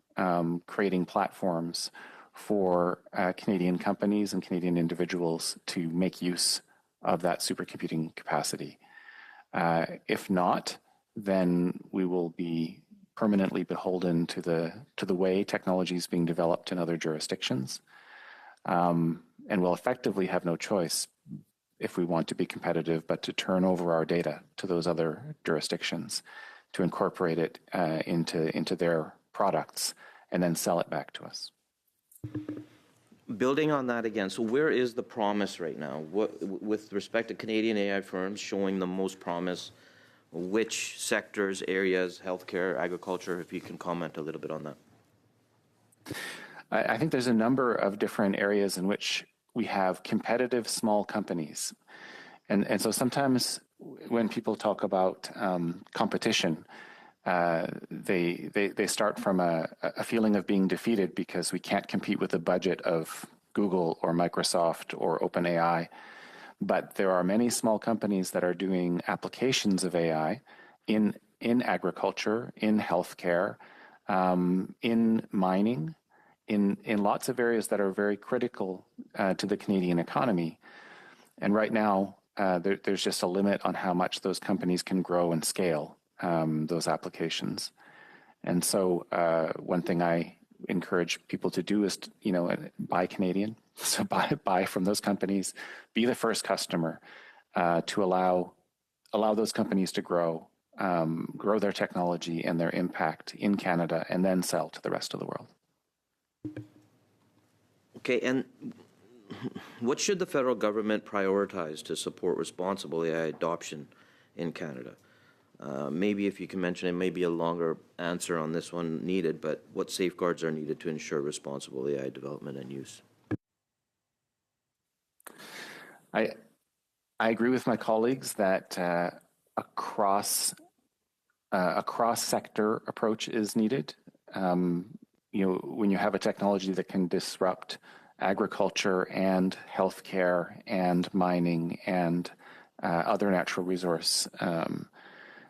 creating platforms for Canadian companies and Canadian individuals to make use of that supercomputing capacity. If not, then we will be permanently beholden to the way technology is being developed in other jurisdictions, and we'll effectively have no choice if we want to be competitive but to turn over our data to those other jurisdictions to incorporate it into their products and then sell it back to us. Building on that again, so where is the promise right now? With respect to Canadian AI firms showing the most promise, which sectors, areas, healthcare, agriculture, if you can comment a little bit on that? I think there's a number of different areas in which we have competitive small companies. And so sometimes when people talk about competition, they start from a feeling of being defeated because we can't compete with the budget of Google or Microsoft or OpenAI. But there are many small companies that are doing applications of AI in agriculture, in healthcare, in mining, in lots of areas that are very critical to the Canadian economy. And right now, there's just a limit on how much those companies can grow and scale those applications. And so one thing I encourage people to do is, buy Canadian. So buy from those companies, be the first customer to allow those companies to grow their technology and their impact in Canada, and then sell to the rest of the world. Okay, and what should the federal government prioritize to support responsible AI adoption in Canada? Maybe if you can mention it, maybe a longer answer on this one needed, but what safeguards are needed to ensure responsible AI development and use? I agree with my colleagues that a cross-sector approach is needed. When you have a technology that can disrupt agriculture and healthcare and mining and other natural resource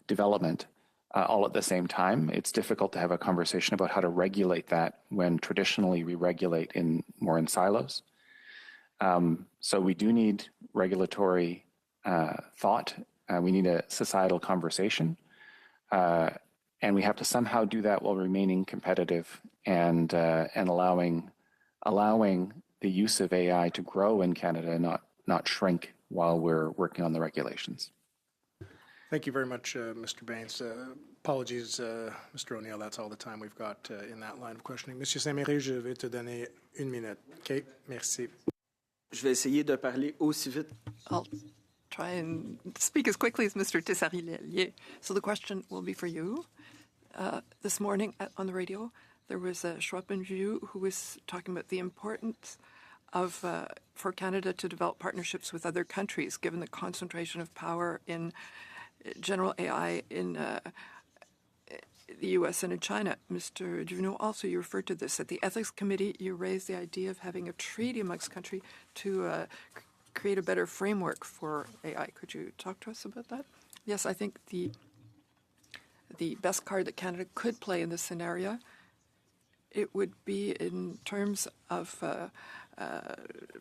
development all at the same time, it's difficult to have a conversation about how to regulate that when traditionally we regulate more in silos. So we do need regulatory thought. We need a societal conversation. And we have to somehow do that while remaining competitive and allowing the use of AI to grow in Canada and not shrink while we're working on the regulations. Thank you very much, Mr. Baines. Apologies, Mr. O'Neill, that's all the time we've got in that line of questioning. Monsieur Saint-Méry, je vais te donner 1 minute. Okay, merci. Je vais essayer de parler aussi vite. I'll try and speak as quickly as Mr. Tessari-Lellier. So the question will be for you. This morning on the radio, there was a Schwab-View who was talking about the importance of for Canada to develop partnerships with other countries, given the concentration of power in general AI in the U.S. and in China. Mr. Duvineau, also you referred to this. At the Ethics Committee, you raised the idea of having a treaty amongst countries to create a better framework for AI. Could you talk to us about that? Yes, I think the best card that Canada could play in this scenario, it would be in terms of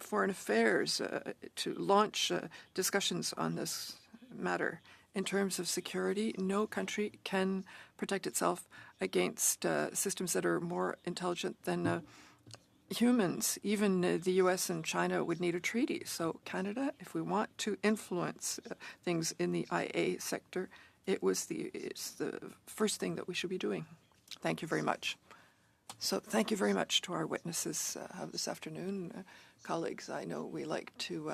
foreign affairs to launch discussions on this matter. In terms of security, no country can protect itself against systems that are more intelligent than humans. Even the U.S. and China would need a treaty. So Canada, if we want to influence things in the IA sector, it's the first thing that we should be doing. Thank you very much. So thank you very much to our witnesses of this afternoon. Colleagues, I know we like to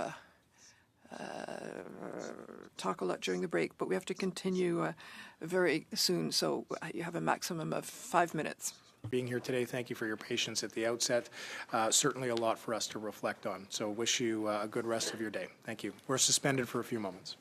talk a lot during the break, but we have to continue very soon, so you have a maximum of 5 minutes. Being here today, thank you for your patience at the outset. Certainly a lot for us to reflect on, so wish you a good rest of your day. Thank you. We're suspended for a few moments.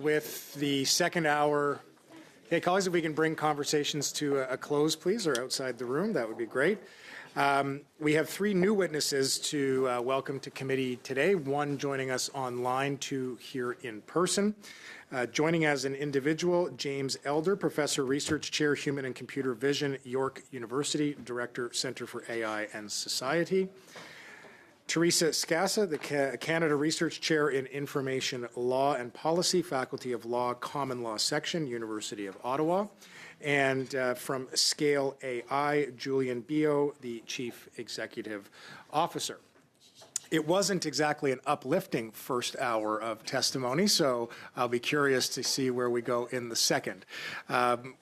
With the second hour. Okay, colleagues, if we can bring conversations to a close, please, or outside the room, that would be great. We have three new witnesses to welcome to committee today, one joining us online, two here in person. Joining as an individual, James Elder, Professor, Research Chair, Human and Computer Vision, York University, Director, Centre for AI and Society. Teresa Scassa, the Canada Research Chair in Information Law and Policy, Faculty of Law, Common Law Section, University of Ottawa. And from Scale AI, Julian Bio, the Chief Executive Officer. It wasn't exactly an uplifting first hour of testimony, so I'll be curious to see where we go in the second.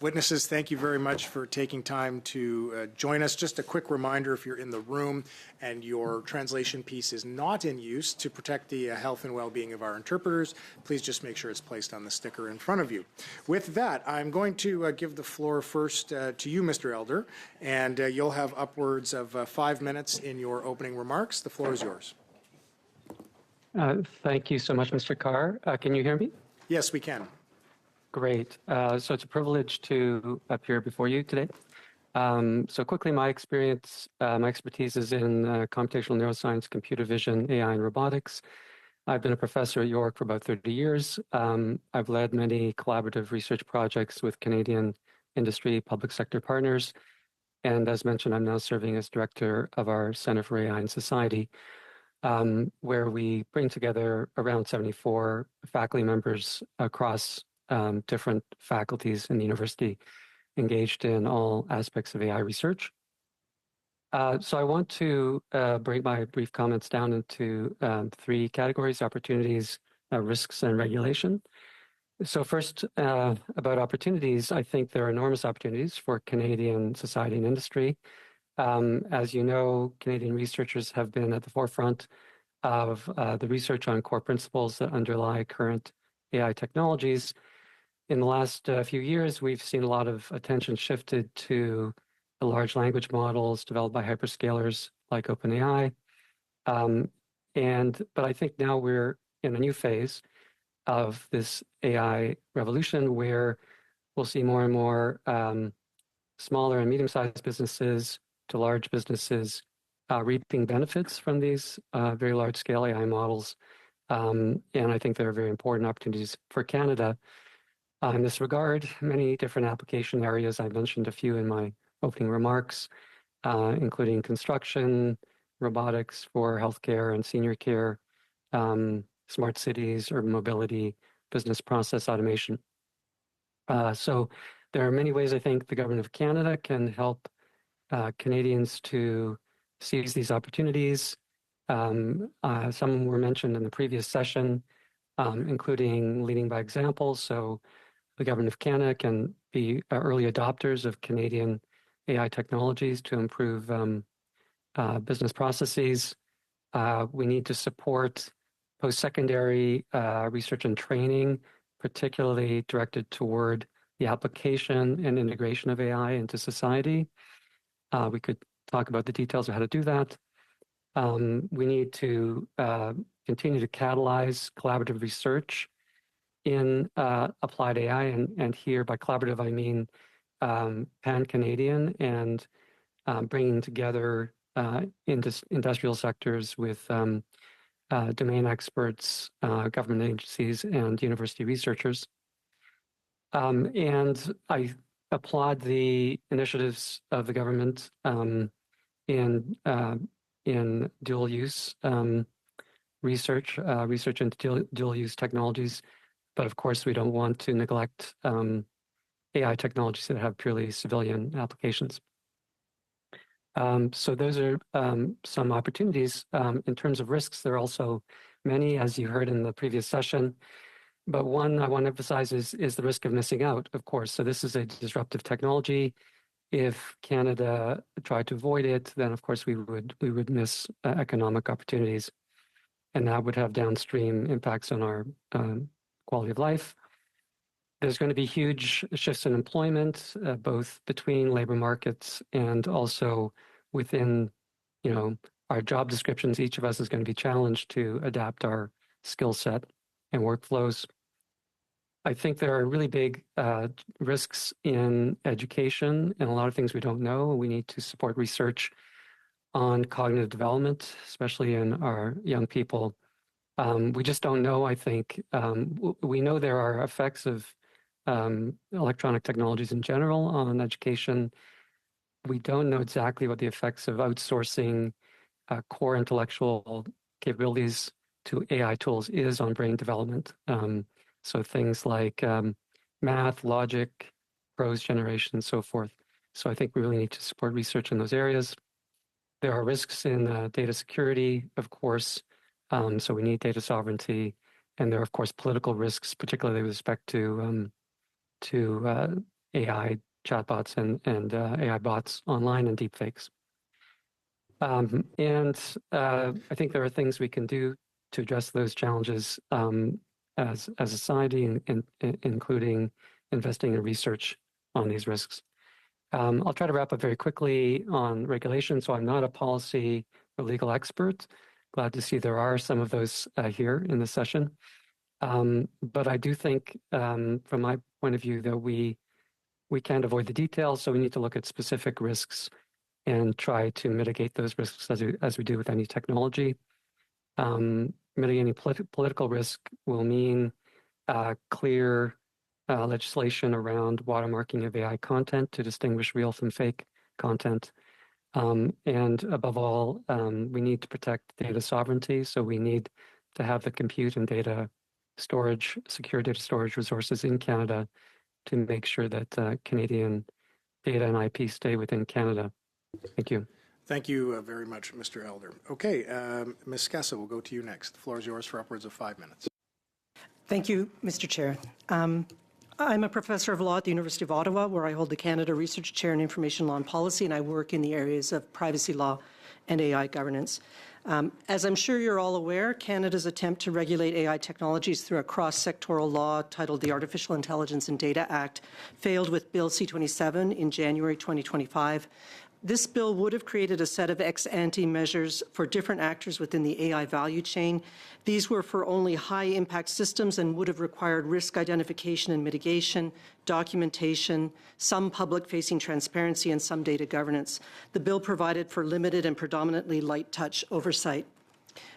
Witnesses, thank you very much for taking time to join us. Just a quick reminder, if you're in the room and your translation piece is not in use, to protect the health and well-being of our interpreters, please just make sure it's placed on the sticker in front of you. With that, I'm going to give the floor first to you, Mr. Elder, and you'll have upwards of 5 minutes in your opening remarks. The floor is yours. Thank you so much, Mr. Carr. Can you hear me? Yes, we can. Great. So it's a privilege to appear before you today. So quickly, my experience, my expertise is in computational neuroscience, computer vision, AI, and robotics. I've been a professor at York for about 30 years. I've led many collaborative research projects with Canadian industry, public sector partners. And as mentioned, I'm now serving as director of our Centre for AI and Society, where we bring together around 74 faculty members across different faculties in the university engaged in all aspects of AI research. So I want to break my brief comments down into three categories: opportunities, risks, and regulation. So first, about opportunities, I think there are enormous opportunities for Canadian society and industry. As you know, Canadian researchers have been at the forefront of the research on core principles that underlie current AI technologies. In the last few years, we've seen a lot of attention shifted to the large language models developed by hyperscalers like OpenAI. But I think now we're in a new phase of this AI revolution where we'll see more and more smaller and medium-sized businesses to large businesses reaping benefits from these very large-scale AI models. And I think there are very important opportunities for Canada in this regard. Many different application areas. I mentioned a few in my opening remarks, including construction, robotics for healthcare and senior care, smart cities, urban mobility, business process automation. So there are many ways I think the government of Canada can help Canadians to seize these opportunities. Some were mentioned in the previous session, including leading by example. So the government of Canada can be early adopters of Canadian AI technologies to improve business processes. We need to support post-secondary research and training, particularly directed toward the application and integration of AI into society. We could talk about the details of how to do that. We need to continue to catalyze collaborative research in applied AI, and here by collaborative I mean pan-Canadian and bringing together industrial sectors with domain experts, government agencies, and university researchers. And I applaud the initiatives of the government in dual use research into dual use technologies. But of course, we don't want to neglect AI technologies that have purely civilian applications. So those are some opportunities. In terms of risks, there are also many, as you heard in the previous session. But one I want to emphasize is the risk of missing out, of course. So this is a disruptive technology. If Canada tried to avoid it, then of course we would miss economic opportunities, and that would have downstream impacts on our quality of life. There's going to be huge shifts in employment, both between labor markets and also within, our job descriptions. Each of us is going to be challenged to adapt our skill set and workflows. I think there are really big risks in education and a lot of things we don't know. We need to support research on cognitive development, especially in our young people. We just don't know, I think. We know there are effects of electronic technologies in general on education. We don't know exactly what the effects of outsourcing core intellectual capabilities to AI tools is on brain development. So things like math, logic, prose generation, and so forth. So I think we really need to support research in those areas. There are risks in data security, of course. So we need data sovereignty, and there are, of course, political risks, particularly with respect to AI chatbots and AI bots online and deepfakes. I think there are things we can do to address those challenges as a society, including investing in research on these risks. I'll try to wrap up very quickly on regulation. So I'm not a policy or legal expert. Glad to see there are some of those here in the session. But I do think, from my point of view, that we can't avoid the details. So we need to look at specific risks and try to mitigate those risks as we do with any technology. Mitigating political risk will mean clear legislation around watermarking of AI content to distinguish real from fake content. And above all, we need to protect data sovereignty. So we need to have the compute and data storage, secure data storage resources in Canada to make sure that Canadian data and IP stay within Canada. Thank you. Thank you very much, Mr. Elder. Okay, Ms. Skessa, we'll go to you next. The floor is yours for upwards of 5 minutes. Thank you, Mr. Chair. I'm a professor of law at the University of Ottawa, where I hold the Canada Research Chair in Information Law and Policy, and I work in the areas of privacy law and AI governance. As I'm sure you're all aware, Canada's attempt to regulate AI technologies through a cross-sectoral law titled the Artificial Intelligence and Data Act failed with Bill C-27 in January 2025. This bill would have created a set of ex-ante measures for different actors within the AI value chain. These were for only high-impact systems and would have required risk identification and mitigation, documentation, some public-facing transparency, and some data governance. The bill provided for limited and predominantly light-touch oversight.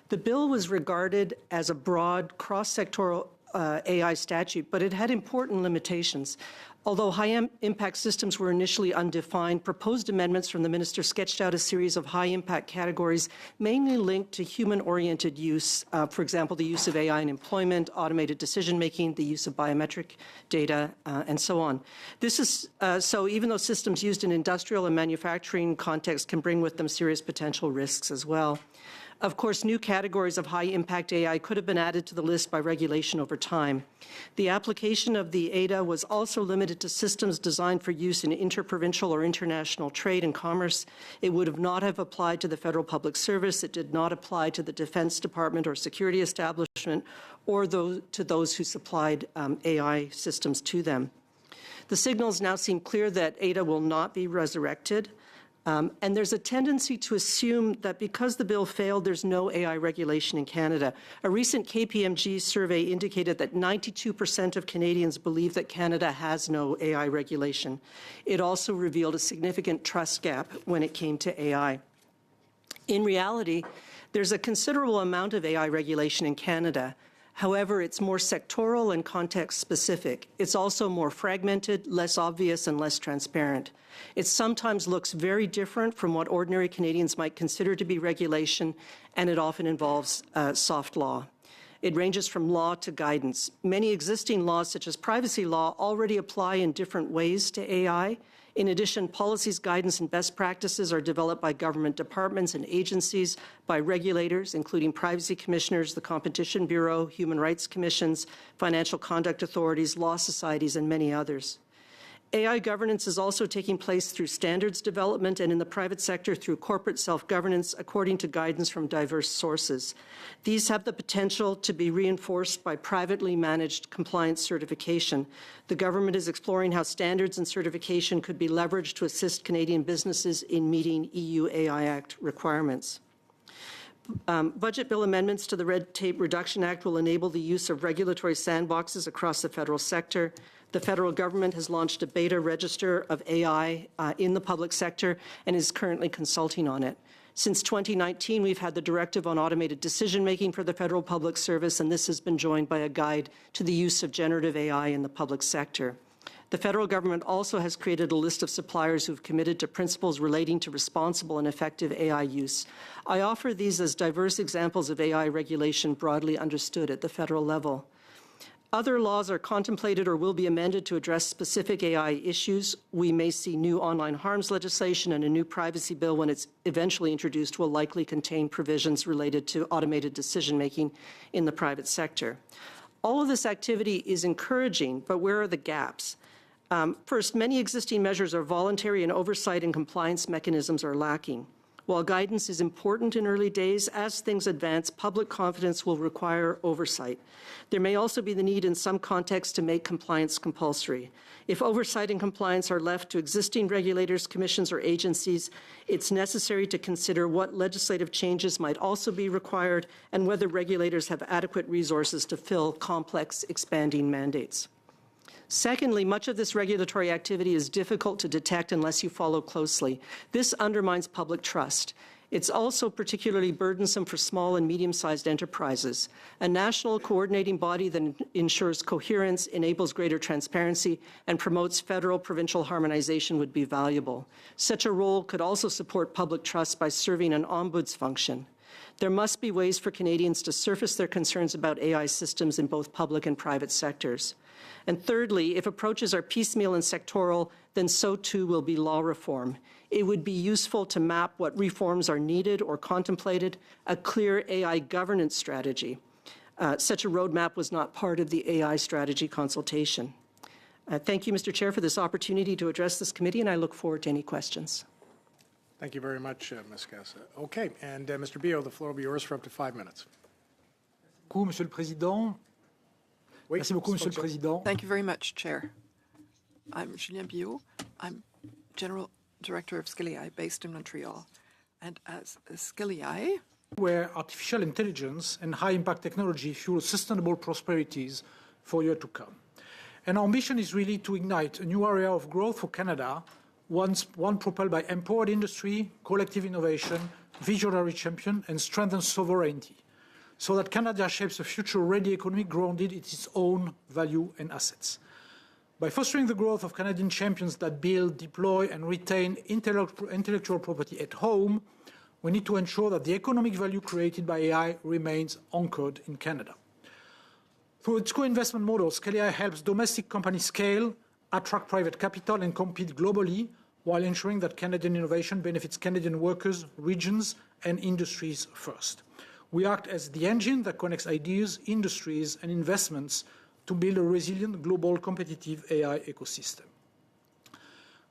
The bill was regarded as a broad, cross-sectoral AI statute, but it had important limitations. Although high-impact systems were initially undefined, proposed amendments from the minister sketched out a series of high-impact categories, mainly linked to human-oriented use, for example, the use of AI in employment, automated decision-making, the use of biometric data, and so on. This is so even though systems used in industrial and manufacturing contexts can bring with them serious potential risks as well. Of course, new categories of high-impact AI could have been added to the list by regulation over time. The application of the ADA was also limited to systems designed for use in interprovincial or international trade and commerce. It would not have applied to the Federal Public Service. It did not apply to the Defense Department or security establishment or to those who supplied AI systems to them. The signals now seem clear that ADA will not be resurrected. And there's a tendency to assume that because the bill failed, there's no AI regulation in Canada. A recent KPMG survey indicated that 92% of Canadians believe that Canada has no AI regulation. It also revealed a significant trust gap when it came to AI. In reality, there's a considerable amount of AI regulation in Canada. However, it's more sectoral and context-specific. It's also more fragmented, less obvious, and less transparent. It sometimes looks very different from what ordinary Canadians might consider to be regulation, and it often involves soft law. It ranges from law to guidance. Many existing laws, such as privacy law, already apply in different ways to AI. In addition, policies, guidance, and best practices are developed by government departments and agencies, by regulators, including privacy commissioners, the Competition Bureau, human rights commissions, financial conduct authorities, law societies, and many others. AI governance is also taking place through standards development and in the private sector through corporate self-governance according to guidance from diverse sources. These have the potential to be reinforced by privately managed compliance certification. The government is exploring how standards and certification could be leveraged to assist Canadian businesses in meeting EU AI Act requirements. Budget bill amendments to the Red Tape Reduction Act will enable the use of regulatory sandboxes across the federal sector. The federal government has launched a beta register of AI in the public sector and is currently consulting on it. Since 2019, we've had the Directive on Automated Decision-Making for the Federal Public Service, and this has been joined by a guide to the use of generative AI in the public sector. The federal government also has created a list of suppliers who have committed to principles relating to responsible and effective AI use. I offer these as diverse examples of AI regulation broadly understood at the federal level. Other laws are contemplated or will be amended to address specific AI issues. We may see new online harms legislation, and a new privacy bill, when it's eventually introduced, will likely contain provisions related to automated decision-making in the private sector. All of this activity is encouraging, but where are the gaps? First, many existing measures are voluntary, and oversight and compliance mechanisms are lacking. While guidance is important in early days, as things advance, public confidence will require oversight. There may also be the need in some contexts to make compliance compulsory. If oversight and compliance are left to existing regulators, commissions, or agencies, it's necessary to consider what legislative changes might also be required and whether regulators have adequate resources to fill complex, expanding mandates. Secondly, much of this regulatory activity is difficult to detect unless you follow closely. This undermines public trust. It's also particularly burdensome for small and medium-sized enterprises. A national coordinating body that ensures coherence, enables greater transparency, and promotes federal-provincial harmonization would be valuable. Such a role could also support public trust by serving an ombuds function. There must be ways for Canadians to surface their concerns about AI systems in both public and private sectors. And thirdly, if approaches are piecemeal and sectoral, then so too will be law reform. It would be useful to map what reforms are needed or contemplated, a clear AI governance strategy. Such a roadmap was not part of the AI strategy consultation. Thank you, Mr. Chair, for this opportunity to address this committee, and I look forward to any questions. Thank you very much, Ms. Casa. Okay, and Mr. Bio, the floor will be yours for up to 5 minutes. Monsieur le Président. Merci beaucoup, Monsieur le Président. Thank you very much, Chair. I'm Julien Bio. I'm General Director of SkillAI based in Montreal. And as SkillAI, where artificial intelligence and high-impact technology fuel sustainable prosperities for years to come. And our mission is really to ignite a new area of growth for Canada, one propelled by empowered industry, collective innovation, visionary champion, and strengthened sovereignty, so that Canada shapes a future-ready economy grounded in its own value and assets. By fostering the growth of Canadian champions that build, deploy, and retain intellectual property at home, we need to ensure that the economic value created by AI remains anchored in Canada. Through its co-investment model, SkillAI helps domestic companies scale, attract private capital, and compete globally, while ensuring that Canadian innovation benefits Canadian workers, regions, and industries first. We act as the engine that connects ideas, industries, and investments to build a resilient, global, competitive AI ecosystem.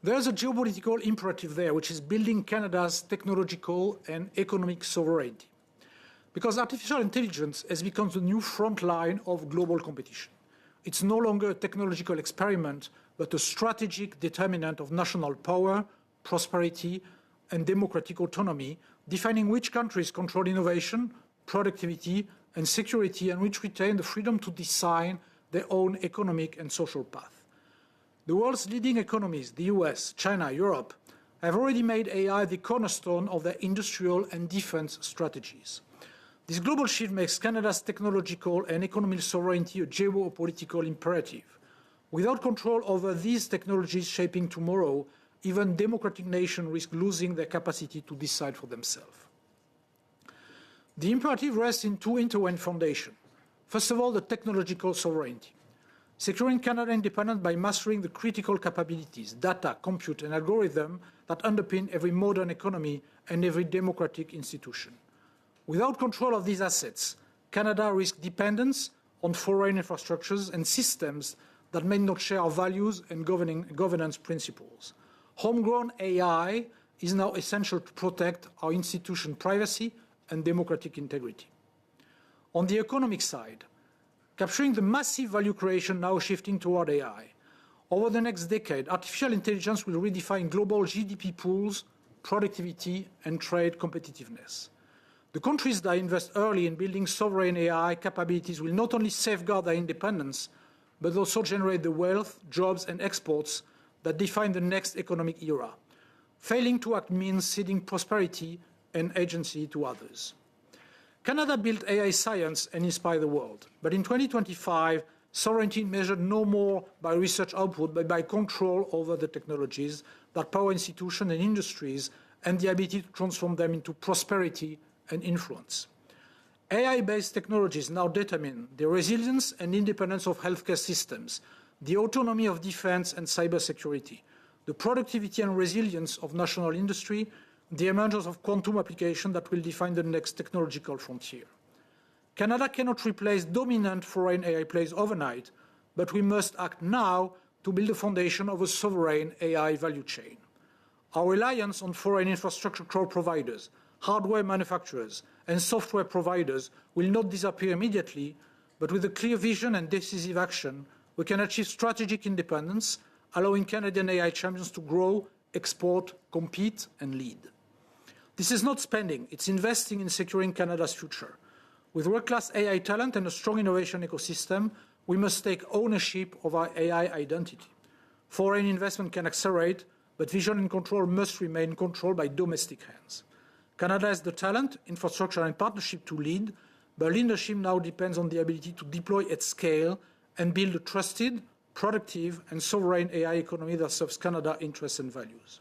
There's a geopolitical imperative there, which is building Canada's technological and economic sovereignty. Because artificial intelligence has become the new front line of global competition. It's no longer a technological experiment, but a strategic determinant of national power, prosperity, and democratic autonomy, defining which countries control innovation, productivity, and security, and which retain the freedom to design their own economic and social path. The world's leading economies, the US, China, Europe, have already made AI the cornerstone of their industrial and defense strategies. This global shift makes Canada's technological and economic sovereignty a geopolitical imperative. Without control over these technologies shaping tomorrow, even democratic nations risk losing their capacity to decide for themselves. The imperative rests in two intertwined foundations. First of all, the technological sovereignty. Securing Canada independence by mastering the critical capabilities, data, compute, and algorithm that underpin every modern economy and every democratic institution. Without control of these assets, Canada risks dependence on foreign infrastructures and systems that may not share our values and governance principles. Homegrown AI is now essential to protect our institution privacy and democratic integrity. On the economic side, capturing the massive value creation now shifting toward AI. Over the next decade, artificial intelligence will redefine global GDP pools, productivity, and trade competitiveness. The countries that invest early in building sovereign AI capabilities will not only safeguard their independence, but also generate the wealth, jobs, and exports that define the next economic era. Failing to act means ceding prosperity and agency to others. Canada built AI science and inspired the world, but in 2025, sovereignty measured no more by research output, but by control over the technologies that power institutions and industries and the ability to transform them into prosperity and influence. AI-based technologies now determine the resilience and independence of healthcare systems, the autonomy of defense and cybersecurity, the productivity and resilience of national industry, the emergence of quantum application that will define the next technological frontier. Canada cannot replace dominant foreign AI players overnight, but we must act now to build the foundation of a sovereign AI value chain. Our reliance on foreign infrastructure cloud providers, hardware manufacturers, and software providers will not disappear immediately, but with a clear vision and decisive action, we can achieve strategic independence, allowing Canadian AI champions to grow, export, compete, and lead. This is not spending, it's investing in securing Canada's future. With world-class AI talent and a strong innovation ecosystem, we must take ownership of our AI identity. Foreign investment can accelerate, but vision and control must remain controlled by domestic hands. Canada has the talent, infrastructure, and partnership to lead, but leadership now depends on the ability to deploy at scale and build a trusted, productive, and sovereign AI economy that serves Canada's interests and values.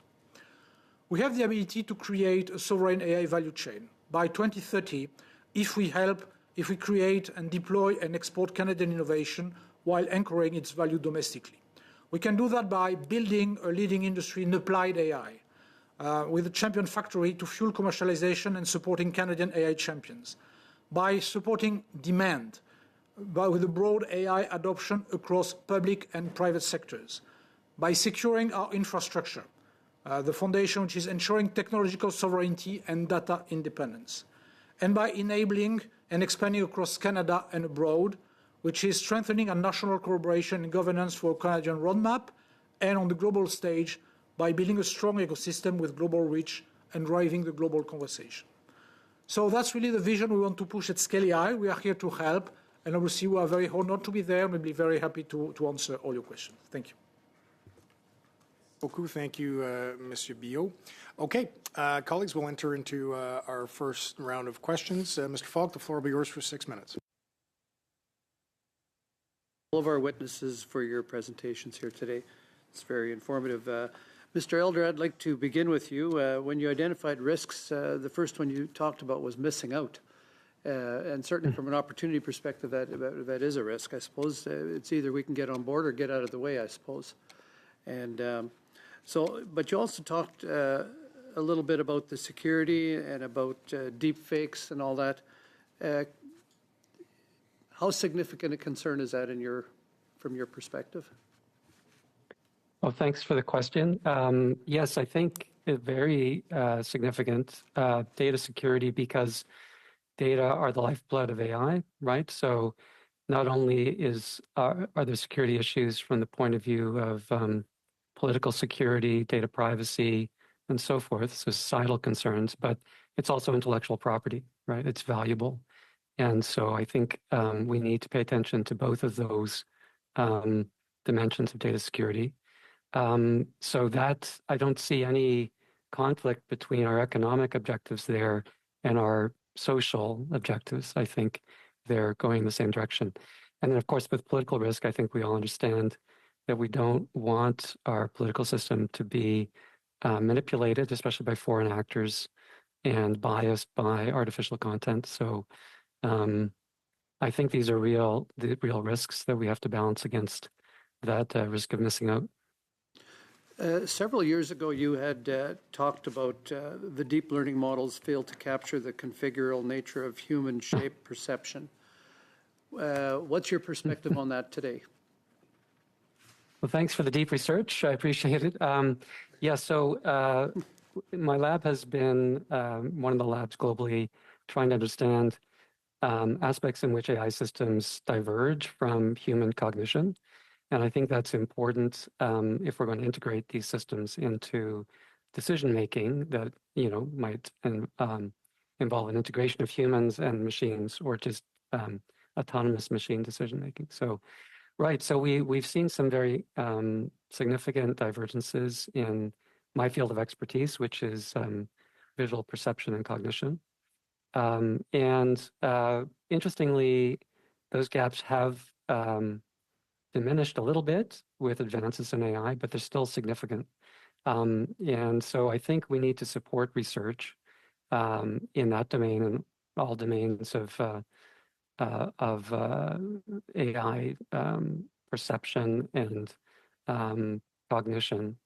We have the ability to create a sovereign AI value chain. By 2030, if we create and deploy and export Canadian innovation while anchoring its value domestically. We can do that by building a leading industry in applied AI, with a champion factory to fuel commercialization and supporting Canadian AI champions, by supporting demand, with a broad AI adoption across public and private sectors, by securing our infrastructure, the foundation which is ensuring technological sovereignty and data independence, and by enabling and expanding across Canada and abroad, which is strengthening our national collaboration and governance for a Canadian roadmap, and on the global stage by building a strong ecosystem with global reach and driving the global conversation. So that's really the vision we want to push at Scale AI. We are here to help, and obviously we are very honored to be there. We'll be very happy to answer all your questions. Thank you. Thank you, Monsieur Biot. Okay, colleagues, we'll enter into our first round of questions. Mr. Falk, the floor will be yours for 6 minutes. All of our witnesses for your presentations here today. It's very informative. Mr. Elder, I'd like to begin with you. When you identified risks, the first one you talked about was missing out. And certainly from an opportunity perspective, that is a risk. I suppose it's either we can get on board or get out of the way, I suppose. And but you also talked a little bit about the security and about deep fakes and all that. How significant a concern is that from your perspective? Well, thanks for the question. Yes, I think it's very significant data security, because data are the lifeblood of AI, right? So not only are there security issues from the point of view of political security, data privacy, and so forth, so societal concerns, but it's also intellectual property, right? It's valuable. And so I think we need to pay attention to both of those dimensions of data security. So that I don't see any conflict between our economic objectives there and our social objectives. I think they're going in the same direction. And then, of course, with political risk, I think we all understand that we don't want our political system to be manipulated, especially by foreign actors, and biased by artificial content. So I think these are the real risks that we have to balance against that risk of missing out. Several years ago, you had talked about the deep learning models failed to capture the configural nature of human shape perception. What's your perspective on that today? Well, thanks for the deep research. I appreciate it. So my lab has been one of the labs globally trying to understand aspects in which AI systems diverge from human cognition. And I think that's important if we're going to integrate these systems into decision-making that, might involve an integration of humans and machines, or just autonomous machine decision-making. So, right, so we've seen some very significant divergences in my field of expertise, which is visual perception and cognition. Interestingly, those gaps have diminished a little bit with advances in AI, but they're still significant. And so I think we need to support research in that domain and all domains of AI perception and cognition,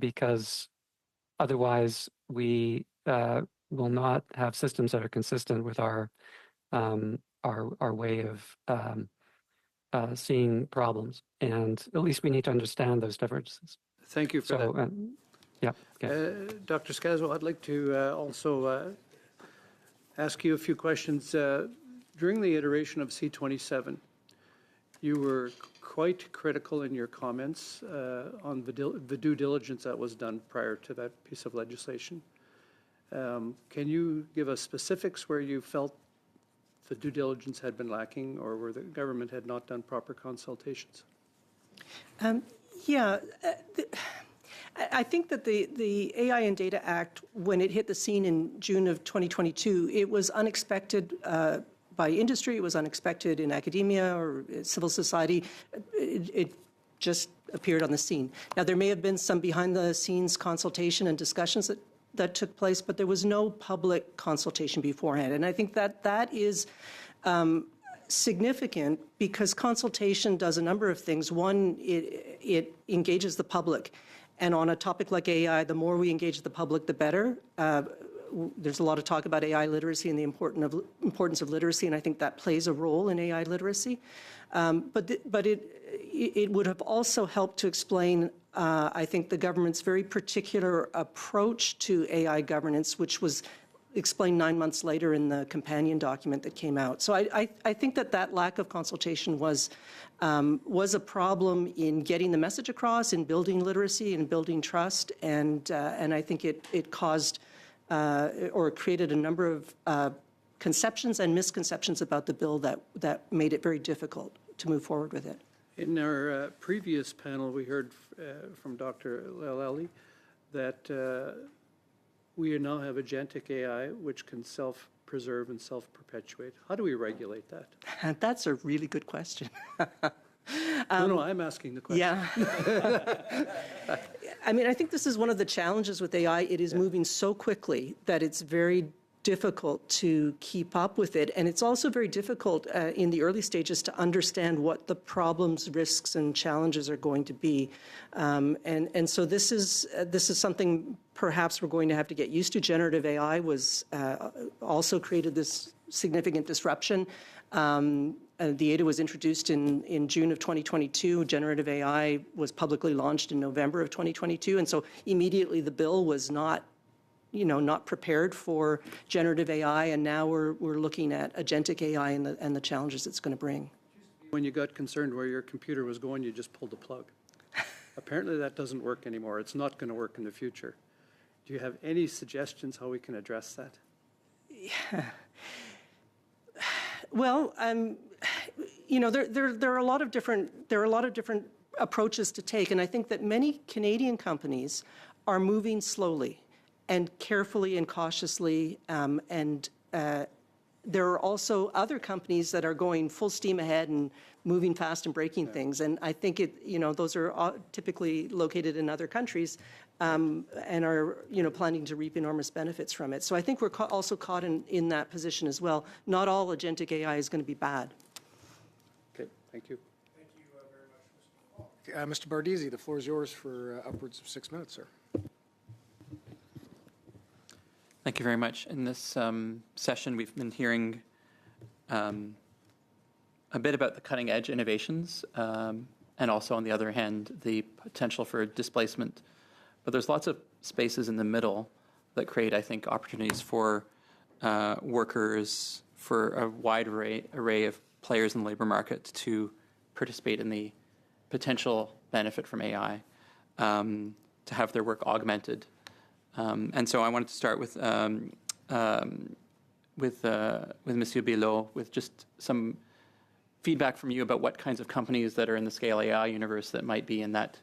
because otherwise we will not have systems that are consistent with our way of seeing problems, and at least we need to understand those differences. Thank you for that. Yeah. Okay. Dr. Scaswell, I'd like to also ask you a few questions. During the iteration of C-27, you were quite critical in your comments on the due diligence that was done prior to that piece of legislation. Can you give us specifics where you felt the due diligence had been lacking or where the government had not done proper consultations? I think that the AI and Data Act, when it hit the scene in June of 2022, it was unexpected by industry, it was unexpected in academia or civil society. It just appeared on the scene. Now, there may have been some behind-the-scenes consultation and discussions that took place, but there was no public consultation beforehand. And I think that is significant because consultation does a number of things. One, it engages the public. And on a topic like AI, the more we engage the public, the better. There's a lot of talk about AI literacy and the importance of literacy, and I think that plays a role in AI literacy. But it would have also helped to explain, I think, the government's very particular approach to AI governance, which was explained 9 months later in the companion document that came out. So I think that lack of consultation was a problem in getting the message across, in building literacy and building trust, and I think it caused or created a number of conceptions and misconceptions about the bill that made it very difficult to move forward with it. In our previous panel, we heard from Dr. Lalali that we now have agentic AI, which can self-preserve and self-perpetuate. How do we regulate that? That's a really good question. No, I'm asking the question. Yeah. I mean, I think this is one of the challenges with AI. It is moving so quickly that it's very difficult to keep up with it. And it's also very difficult in the early stages to understand what the problems, risks, and challenges are going to be. And so this is something perhaps we're going to have to get used to. Generative AI was also created this significant disruption. The ADA was introduced in June of 2022. Generative AI was publicly launched in November of 2022. And so immediately the bill was not prepared for generative AI. And now we're looking at agentic AI and the challenges it's going to bring. When you got concerned where your computer was going, you just pulled the plug. Apparently that doesn't work anymore. It's not going to work in the future. Do you have any suggestions how we can address that? Yeah. Well, there are a lot of different approaches to take, and I think that many Canadian companies are moving slowly and carefully and cautiously, and there are also other companies that are going full steam ahead and moving fast and breaking things. And I think those are typically located in other countries and are planning to reap enormous benefits from it. So I think we're also caught in that position as well. Not all agentic AI is going to be bad. Okay, thank you. Thank you very much, Mr. Bardisi. The floor is yours for upwards of 6 minutes, sir. Thank you very much. In this session, we've been hearing a bit about the cutting-edge innovations and also, on the other hand, the potential for displacement. But there's lots of spaces in the middle that create, I think, opportunities for workers, for a wide array of players in the labor market to participate in the potential benefit from AI, to have their work augmented. And so I wanted to start with Monsieur Belot, with just some feedback from you about what kinds of companies that are in the Scale AI universe that might be in that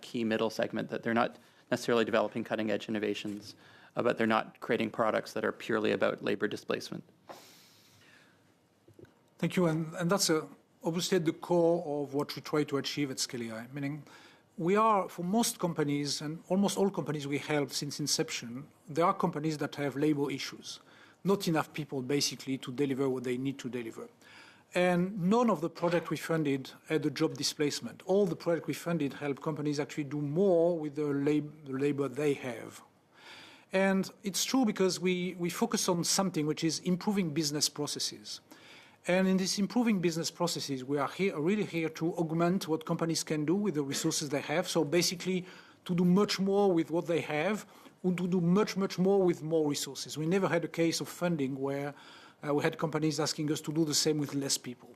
key middle segment, that they're not necessarily developing cutting-edge innovations, but they're not creating products that are purely about labor displacement. Thank you. And that's obviously at the core of what we try to achieve at Scale AI, meaning we are, for most companies and almost all companies we help since inception, there are companies that have labor issues, not enough people basically to deliver what they need to deliver. And none of the projects we funded had a job displacement. All the projects we funded help companies actually do more with the labor they have. And it's true because we focus on something which is improving business processes. And in these improving business processes, we are really here to augment what companies can do with the resources they have. So basically, to do much more with what they have, or to do much, much more with more resources. We never had a case of funding where we had companies asking us to do the same with less people.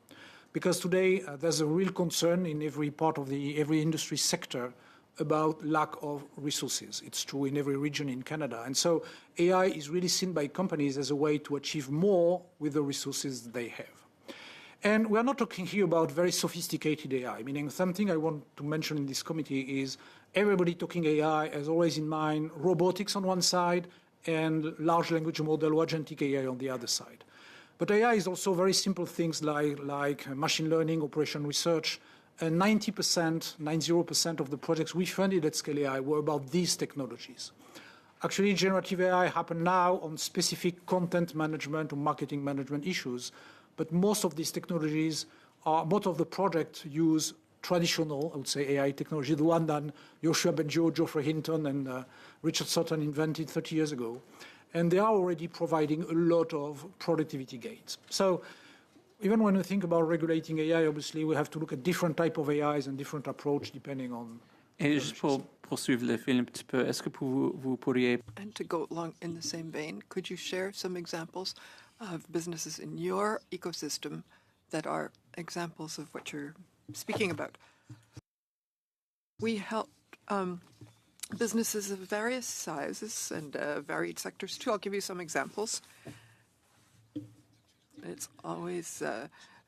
Because today, there's a real concern in every part of every industry sector about lack of resources. It's true in every region in Canada. And so AI is really seen by companies as a way to achieve more with the resources they have. And we're not talking here about very sophisticated AI, meaning something I want to mention in this committee is everybody talking AI has always in mind robotics on one side and large language model or agentic AI on the other side. But AI is also very simple things like machine learning, operation research, and 90% of the projects we funded at Scale AI were about these technologies. Actually, generative AI happen now on specific content management or marketing management issues, but most of these technologies most of the projects use traditional, I would say, AI technology, the one that Joshua Bengio, Geoffrey Hinton, and Richard Sutton invented 30 years ago. And they are already providing a lot of productivity gains. So even when we think about regulating AI, obviously, we have to look at different type of AIs and different approach depending on... Et juste pour poursuivre le fil un petit peu, est-ce que vous pourriez... And to go along in the same vein, could you share some examples of businesses in your ecosystem that are examples of what you're speaking about? We help businesses of various sizes and varied sectors too. I'll give you some examples. It's always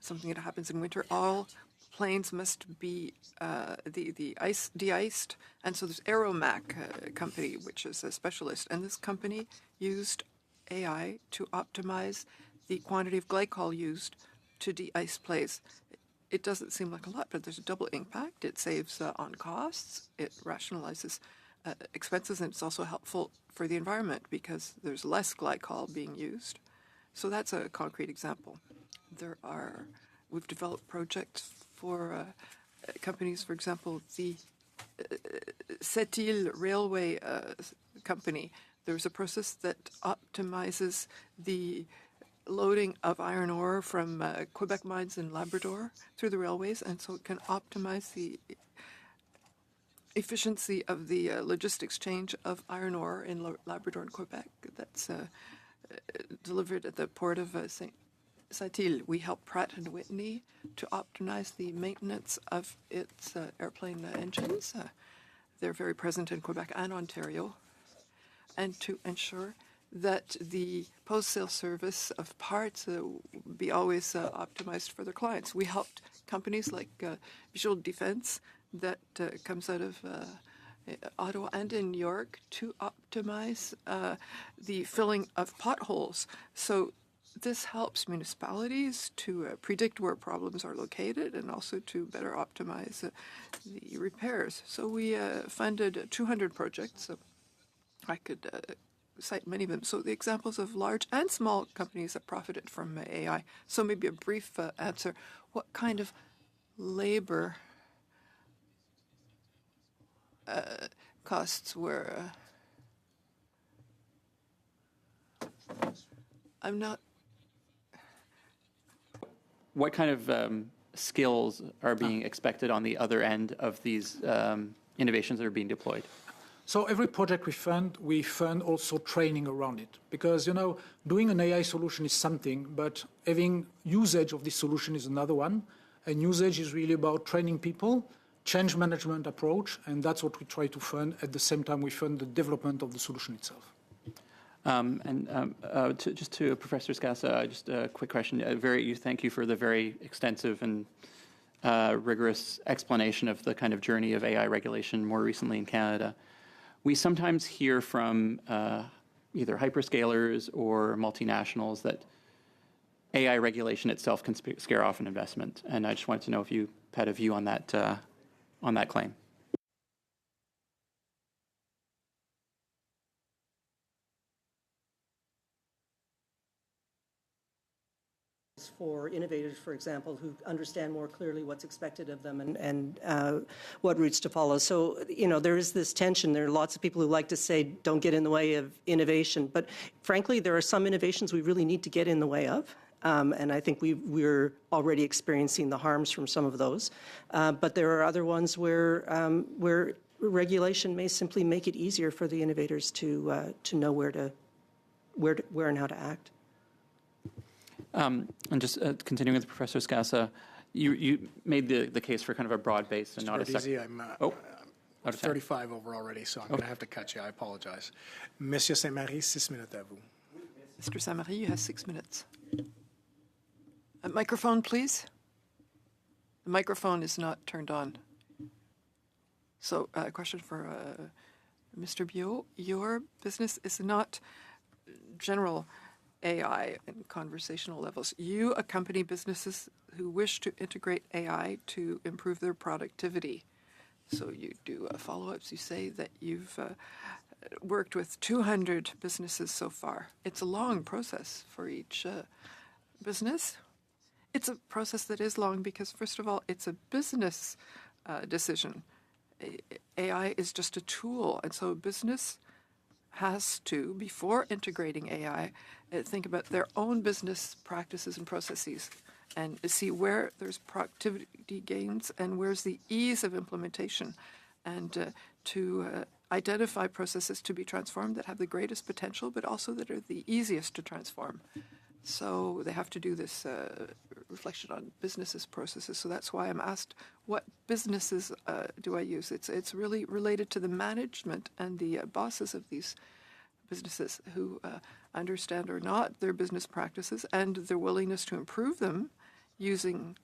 something that happens in winter. All planes must be de-iced, and so there's Aeromac company, which is a specialist, and this company used AI to optimize the quantity of glycol used to de-ice planes. It doesn't seem like a lot, but there's a double impact. It saves on costs, it rationalizes expenses, and it's also helpful for the environment because there's less glycol being used. So that's a concrete example. We've developed projects for companies, for example, the Sept-Îles Railway company. There's a process that optimizes the loading of iron ore from Quebec mines in Labrador through the railways, and so it can optimize the efficiency of the logistics change of iron ore in Labrador and Quebec. That's delivered at the port of Sept-Îles. We help Pratt & Whitney to optimize the maintenance of its airplane engines. They're very present in Quebec and Ontario, and to ensure that the post-sale service of parts be always optimized for their clients. We helped companies like Visual Defense that comes out of Ottawa and in New York to optimize the filling of potholes. So this helps municipalities to predict where problems are located and also to better optimize the repairs. So we funded 200 projects. I could cite many of them. So the examples of large and small companies that profited from AI. So maybe a brief answer. What kind of labor costs were... I'm not... What kind of skills are being expected on the other end of these innovations that are being deployed? So every project we fund also training around it. Because, doing an AI solution is something, but having usage of this solution is another one. And usage is really about training people, change management approach, and that's what we try to fund. At the same time, we fund the development of the solution itself. Just to Professor Scassa, just a quick question. Thank you for the very extensive and rigorous explanation of the kind of journey of AI regulation more recently in Canada. We sometimes hear from either hyperscalers or multinationals that AI regulation itself can scare off an investment. And I just wanted to know if you had a view on that claim. For innovators, for example, who understand more clearly what's expected of them and what routes to follow. So, there is this tension. There are lots of people who like to say, don't get in the way of innovation. But frankly, there are some innovations we really need to get in the way of. And I think we're already experiencing the harms from some of those. But there are other ones where regulation may simply make it easier for the innovators to know where and how to act. And just continuing with Professor Scassa, you made the case for kind of a broad base and not a easy. I'm 35 over already, so I'm going to have to cut you. I apologize. Monsieur Saint-Marie, 6 minutes à vous. Mr. Saint-Marie, you have 6 minutes. A microphone, please. The microphone is not turned on. So, a question for Mr. Biot. Your business is not general AI and conversational levels. You accompany businesses who wish to integrate AI to improve their productivity. So you do follow-ups. You say that you've worked with 200 businesses so far. It's a long process for each business. It's a process that is long because, first of all, it's a business decision. AI is just a tool, and so business has to, before integrating AI, think about their own business practices and processes and see where there's productivity gains and where's the ease of implementation, and to identify processes to be transformed that have the greatest potential but also that are the easiest to transform. So they have to do this reflection on businesses' processes. So that's why I'm asked, what businesses do I use? It's really related to the management and the bosses of these businesses who understand or not their business practices and their willingness to improve them using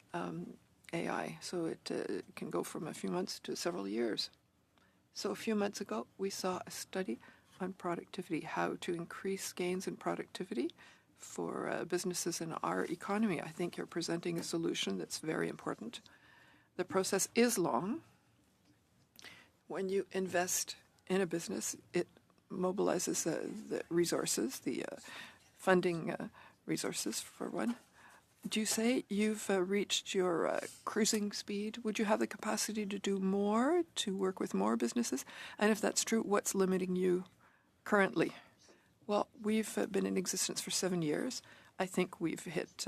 AI. So it can go from a few months to several years. So a few months ago, we saw a study on productivity, how to increase gains in productivity for businesses in our economy. I think you're presenting a solution that's very important. The process is long. When you invest in a business, it mobilizes the resources, the funding resources for one. Do you say you've reached your cruising speed? Would you have the capacity to do more, to work with more businesses? And if that's true, what's limiting you currently? Well, we've been in existence for 7 years. I think we've hit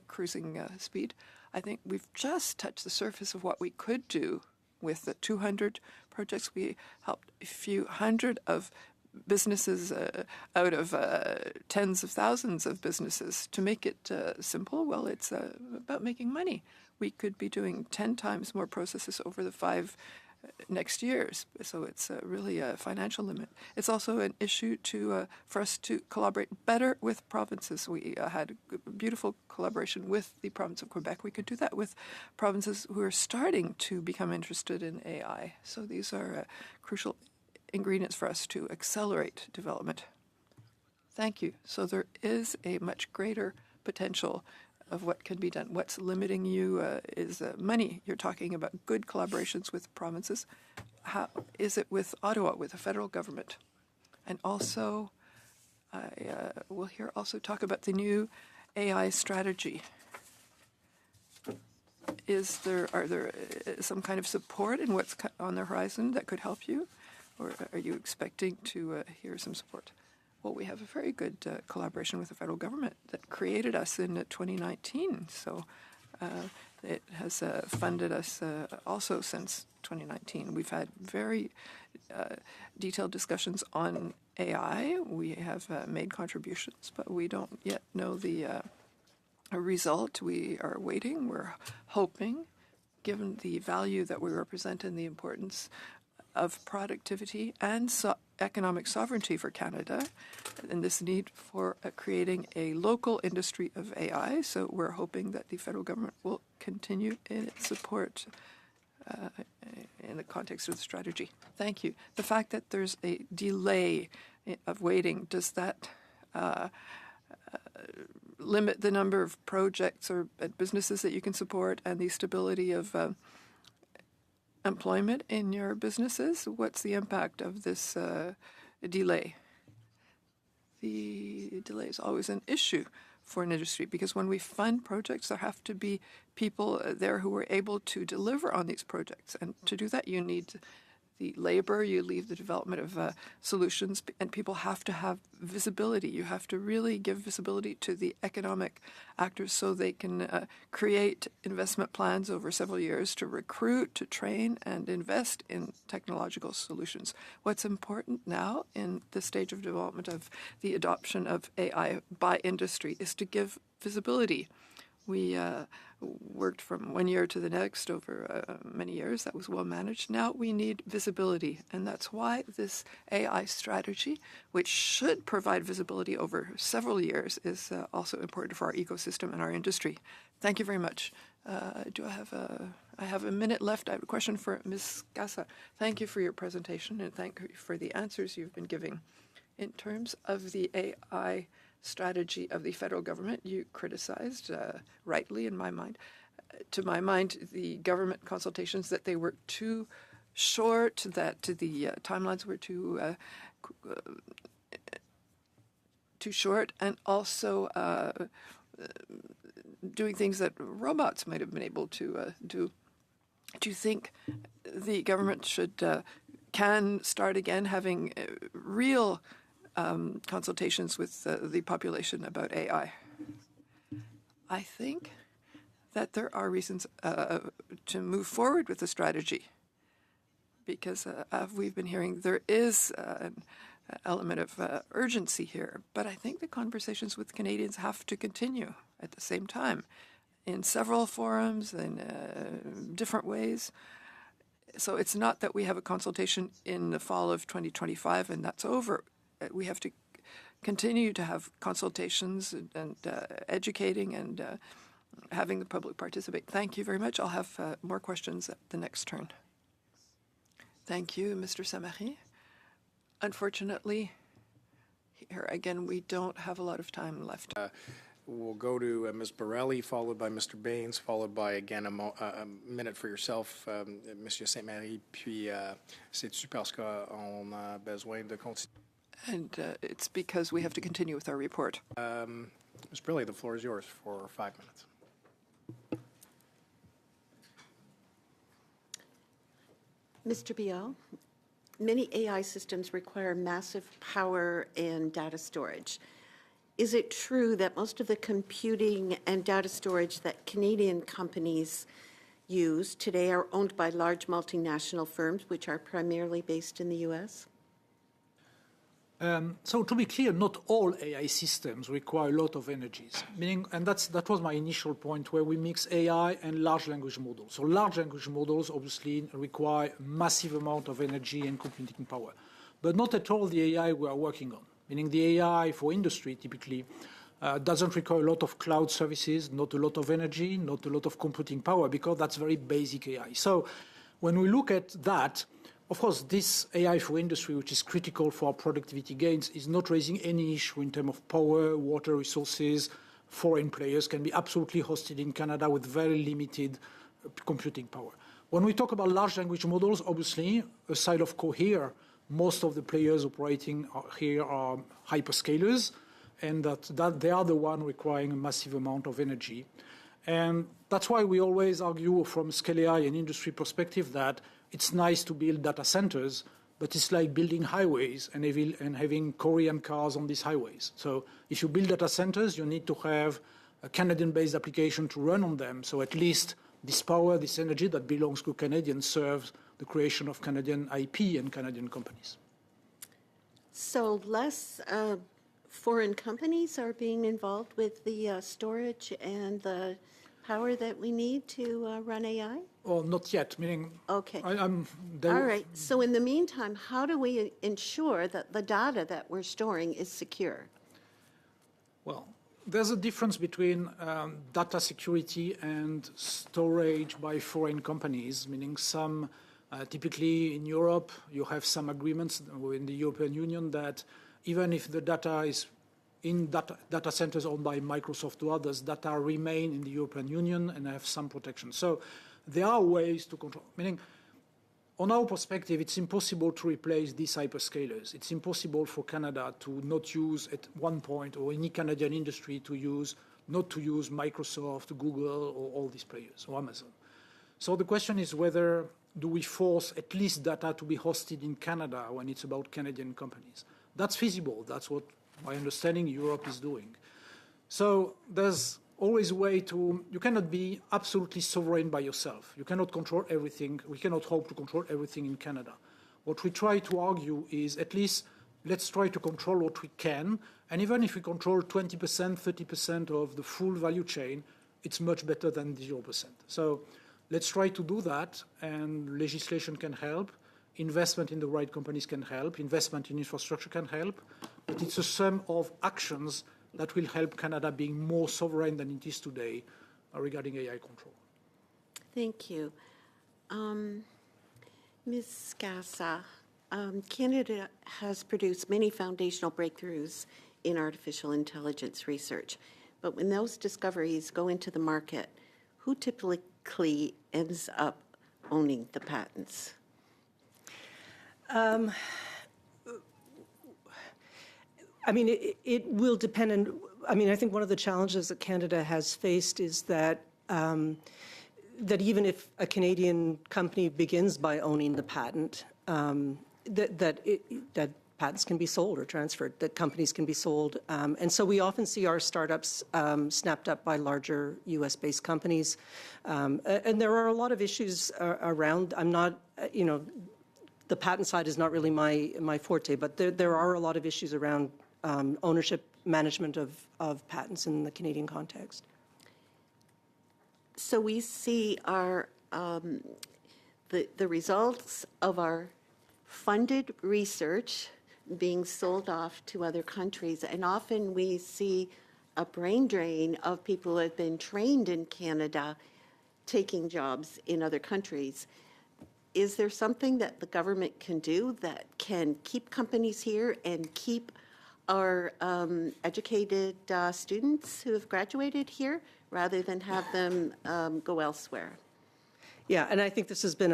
cruising speed. I think we've just touched the surface of what we could do with the 200 projects. We helped a few hundred of businesses out of tens of thousands of businesses. To make it simple, well, it's about making money. We could be doing 10 times more processes over the 5 next years. So it's really a financial limit. It's also an issue for us to collaborate better with provinces. We had a beautiful collaboration with the province of Quebec. We could do that with provinces who are starting to become interested in AI. So these are crucial ingredients for us to accelerate development. Thank you. So there is a much greater potential of what can be done. What's limiting you is money. You're talking about good collaborations with provinces. How is it with Ottawa, with the federal government? And also, we'll hear also talk about the new AI strategy. Are there some kind of support in what's on the horizon that could help you? Or are you expecting to hear some support? Well, we have a very good collaboration with the federal government that created us in 2019. So it has funded us also since 2019. We've had very detailed discussions on AI. We have made contributions, but we don't yet know the result. We are waiting. We're hoping, given the value that we represent and the importance of productivity and economic sovereignty for Canada, and this need for creating a local industry of AI. So we're hoping that the federal government will continue in its support in the context of the strategy. Thank you. The fact that there's a delay of waiting, does that limit the number of projects or businesses that you can support and the stability of employment in your businesses? What's the impact of this delay? The delay is always an issue for an industry because when we fund projects, there have to be people there who are able to deliver on these projects. And to do that, you need the labor, you leave the development of solutions, and people have to have visibility. You have to really give visibility to the economic actors so they can create investment plans over several years to recruit, to train, and invest in technological solutions. What's important now in the stage of development of the adoption of AI by industry is to give visibility. We worked from one year to the next over many years. That was well managed. Now we need visibility. And that's why this AI strategy, which should provide visibility over several years, is also important for our ecosystem and our industry. Thank you very much. I have a minute left. I have a question for Ms. Casa. Thank you for your presentation and thank you for the answers you've been giving. In terms of the AI strategy of the federal government, you criticized, rightly in my mind, to my mind, the government consultations, that they were too short, that the timelines were too short, and also doing things that robots might have been able to do. Do you think the government can start again having real consultations with the population about AI? I think that there are reasons to move forward with the strategy because we've been hearing there is an element of urgency here, but I think the conversations with Canadians have to continue at the same time in several forums in different ways. So it's not that we have a consultation in the fall of 2025 and that's over. We have to continue to have consultations and educating and having the public participate. Thank you very much. I'll have more questions at the next turn. Thank you, Mr. Samari. Unfortunately, here again, we don't have a lot of time left. We'll go to Ms. Borelli, followed by Mr. Baines, followed by, again, a minute for yourself, Monsieur Saint-Marie, puis c'est-tu parce qu'on a besoin de continuer? And it's because we have to continue with our report. Ms. Borelli, the floor is yours for 5 minutes. Mr. Biel, many AI systems require massive power and data storage. Is it true that most of the computing and data storage that Canadian companies use today are owned by large multinational firms, which are primarily based in the U.S.? So to be clear, not all AI systems require a lot of energies, meaning, and that was my initial point, where we mix AI and large language models. So large language models obviously require a massive amount of energy and computing power, but not at all the AI we are working on, meaning the AI for industry typically doesn't require a lot of cloud services, not a lot of energy, not a lot of computing power, because that's very basic AI. So when we look at that, of course, this AI for industry, which is critical for our productivity gains, is not raising any issue in terms of power, water resources. Foreign players can be absolutely hosted in Canada with very limited computing power. When we talk about large language models, obviously, aside of Cohere, most of the players operating here are hyperscalers, and that they are the one requiring a massive amount of energy. And that's why we always argue from a Scale AI and industry perspective that it's nice to build data centers, but it's like building highways and having Korean cars on these highways. So if you build data centers, you need to have a Canadian-based application to run on them. So at least this power, this energy that belongs to Canadians serves the creation of Canadian IP and Canadian companies. So less foreign companies are being involved with the storage and the power that we need to run AI? Well, not yet, meaning... Okay. All right. So in the meantime, how do we ensure that the data that we're storing is secure? Well, there's a difference between data security and storage by foreign companies, meaning some, typically in Europe, you have some agreements in the European Union that even if the data is in data centers owned by Microsoft or others, data remain in the European Union and have some protection. So there are ways to control, meaning on our perspective, it's impossible to replace these hyperscalers. It's impossible for Canada to not use at one point, or any Canadian industry not to use Microsoft, Google, or all these players, or Amazon. So the question is whether do we force at least data to be hosted in Canada when it's about Canadian companies? That's feasible. That's what my understanding Europe is doing. So there's always a way to, you cannot be absolutely sovereign by yourself. You cannot control everything. We cannot hope to control everything in Canada. What we try to argue is at least let's try to control what we can. And even if we control 20%, 30% of the full value chain, it's much better than 0%. So let's try to do that, and legislation can help. Investment in the right companies can help. Investment in infrastructure can help. But it's a sum of actions that will help Canada being more sovereign than it is today regarding AI control. Thank you. Ms. Scassa, Canada has produced many foundational breakthroughs in artificial intelligence research, but when those discoveries go into the market, who typically ends up owning the patents? I mean, it will depend on, I mean, I think one of the challenges that Canada has faced is that that even if a Canadian company begins by owning the patent, that patents can be sold or transferred, that companies can be sold. And so we often see our startups snapped up by larger US-based companies. And there are a lot of issues around, I'm not, you know, the patent side is not really my forte, but there are a lot of issues around ownership, management of patents in the Canadian context. So we see our the results of our funded research being sold off to other countries, and often we see a brain drain of people who have been trained in Canada taking jobs in other countries. Is there something that the government can do that can keep companies here and keep our educated students who have graduated here rather than have them go elsewhere? Yeah, and I think this has been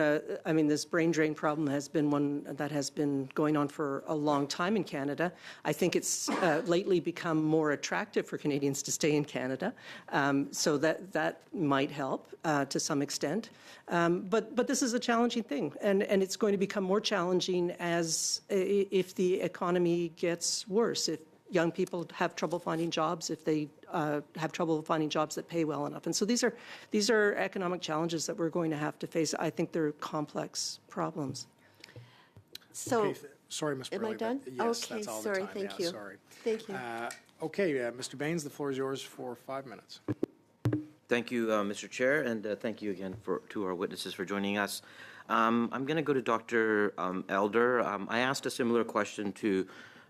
this brain drain problem has been one that has been going on for a long time in Canada. I think it's lately become more attractive for Canadians to stay in Canada, so that might help to some extent. But this is a challenging thing, and it's going to become more challenging if the economy gets worse, if young people have trouble finding jobs, if they have trouble finding jobs that pay well enough. And so these are economic challenges that we're going to have to face. I think they're complex problems. So, okay, sorry, Ms. am Burley, I done? Yes, okay, that's all sorry, the time. thank yeah, you. Sorry. Thank you. Okay, Mr. Baines, the floor is yours for 5 minutes. Thank you, Mr. Chair, and thank you again to our witnesses for joining us. I'm going to go to Dr. Elder. I asked a similar question to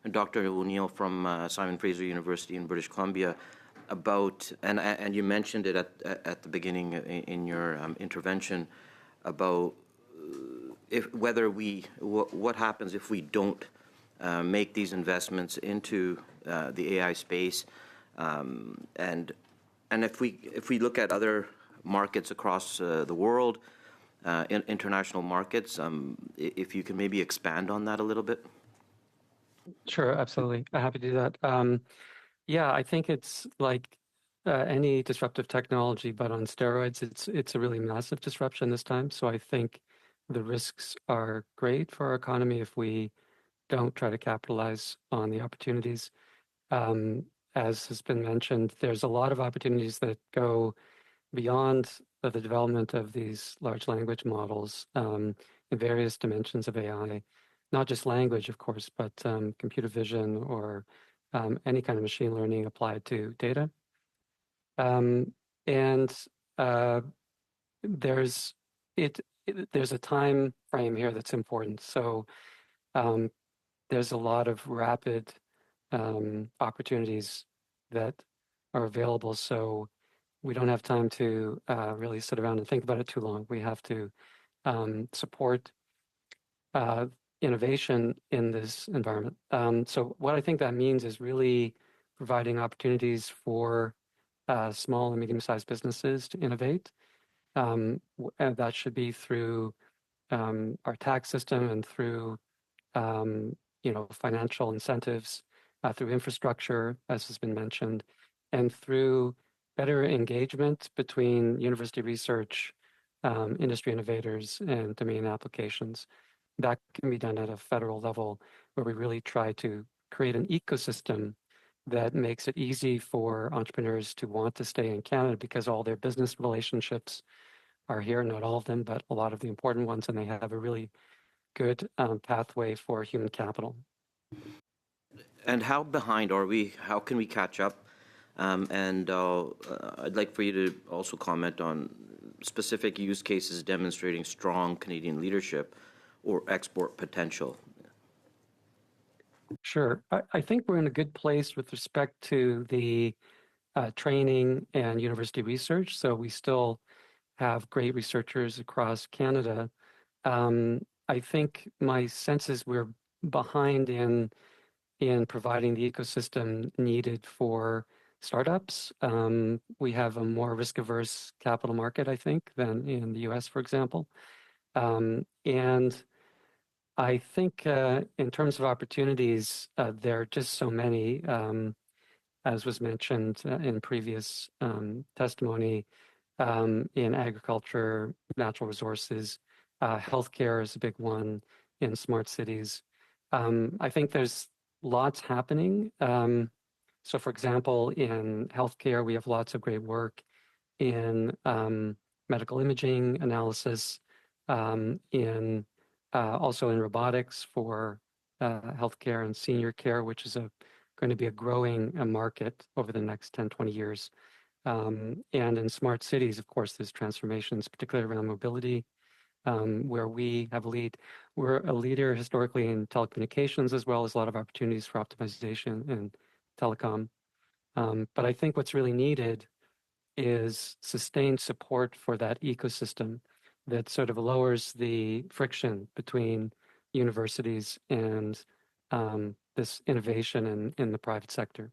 Dr. O'Neill from Simon Fraser University in British Columbia about, and you mentioned it at the beginning in your intervention, about what happens if we don't make these investments into the AI space, and if we look at other markets across the world, international markets, if you can maybe expand on that a little bit. Sure, absolutely. I'm happy to do that. Yeah, I think it's like any disruptive technology, but on steroids. It's a really massive disruption this time. So I think the risks are great for our economy if we don't try to capitalize on the opportunities. As has been mentioned, there's a lot of opportunities that go beyond the development of these large language models in various dimensions of AI. Not just language, of course, but computer vision or any kind of machine learning applied to data. There's a time frame here that's important. So there's a lot of rapid opportunities that are available. So we don't have time to really sit around and think about it too long. We have to support innovation in this environment. So what I think that means is really providing opportunities for small and medium-sized businesses to innovate. And that should be through our tax system and through financial incentives, through infrastructure, as has been mentioned, and through better engagement between university research, industry innovators, and domain applications. That can be done at a federal level, where we really try to create an ecosystem that makes it easy for entrepreneurs to want to stay in Canada because all their business relationships are here, not all of them, but a lot of the important ones, and they have a really good pathway for human capital. And how behind are we? How can we catch up? And I'd like for you to also comment on specific use cases demonstrating strong Canadian leadership or export potential. Sure. I think we're in a good place with respect to the training and university research. So we still have great researchers across Canada. I think my sense is we're behind in providing the ecosystem needed for startups. We have a more risk-averse capital market, I think, than in the US, for example. And I think in terms of opportunities, there are just so many, as was mentioned in previous testimony, in agriculture, natural resources, healthcare is a big one in smart cities. I think there's lots happening. So, for example, in healthcare, we have lots of great work in medical imaging analysis, also in robotics for healthcare and senior care, which is going to be a growing market over the next 10, 20 years. And in smart cities, of course, there's transformations, particularly around mobility, where we have a lead. We're a leader historically in telecommunications, as well as a lot of opportunities for optimization and telecom. But I think what's really needed is sustained support for that ecosystem that sort of lowers the friction between universities and this innovation in the private sector.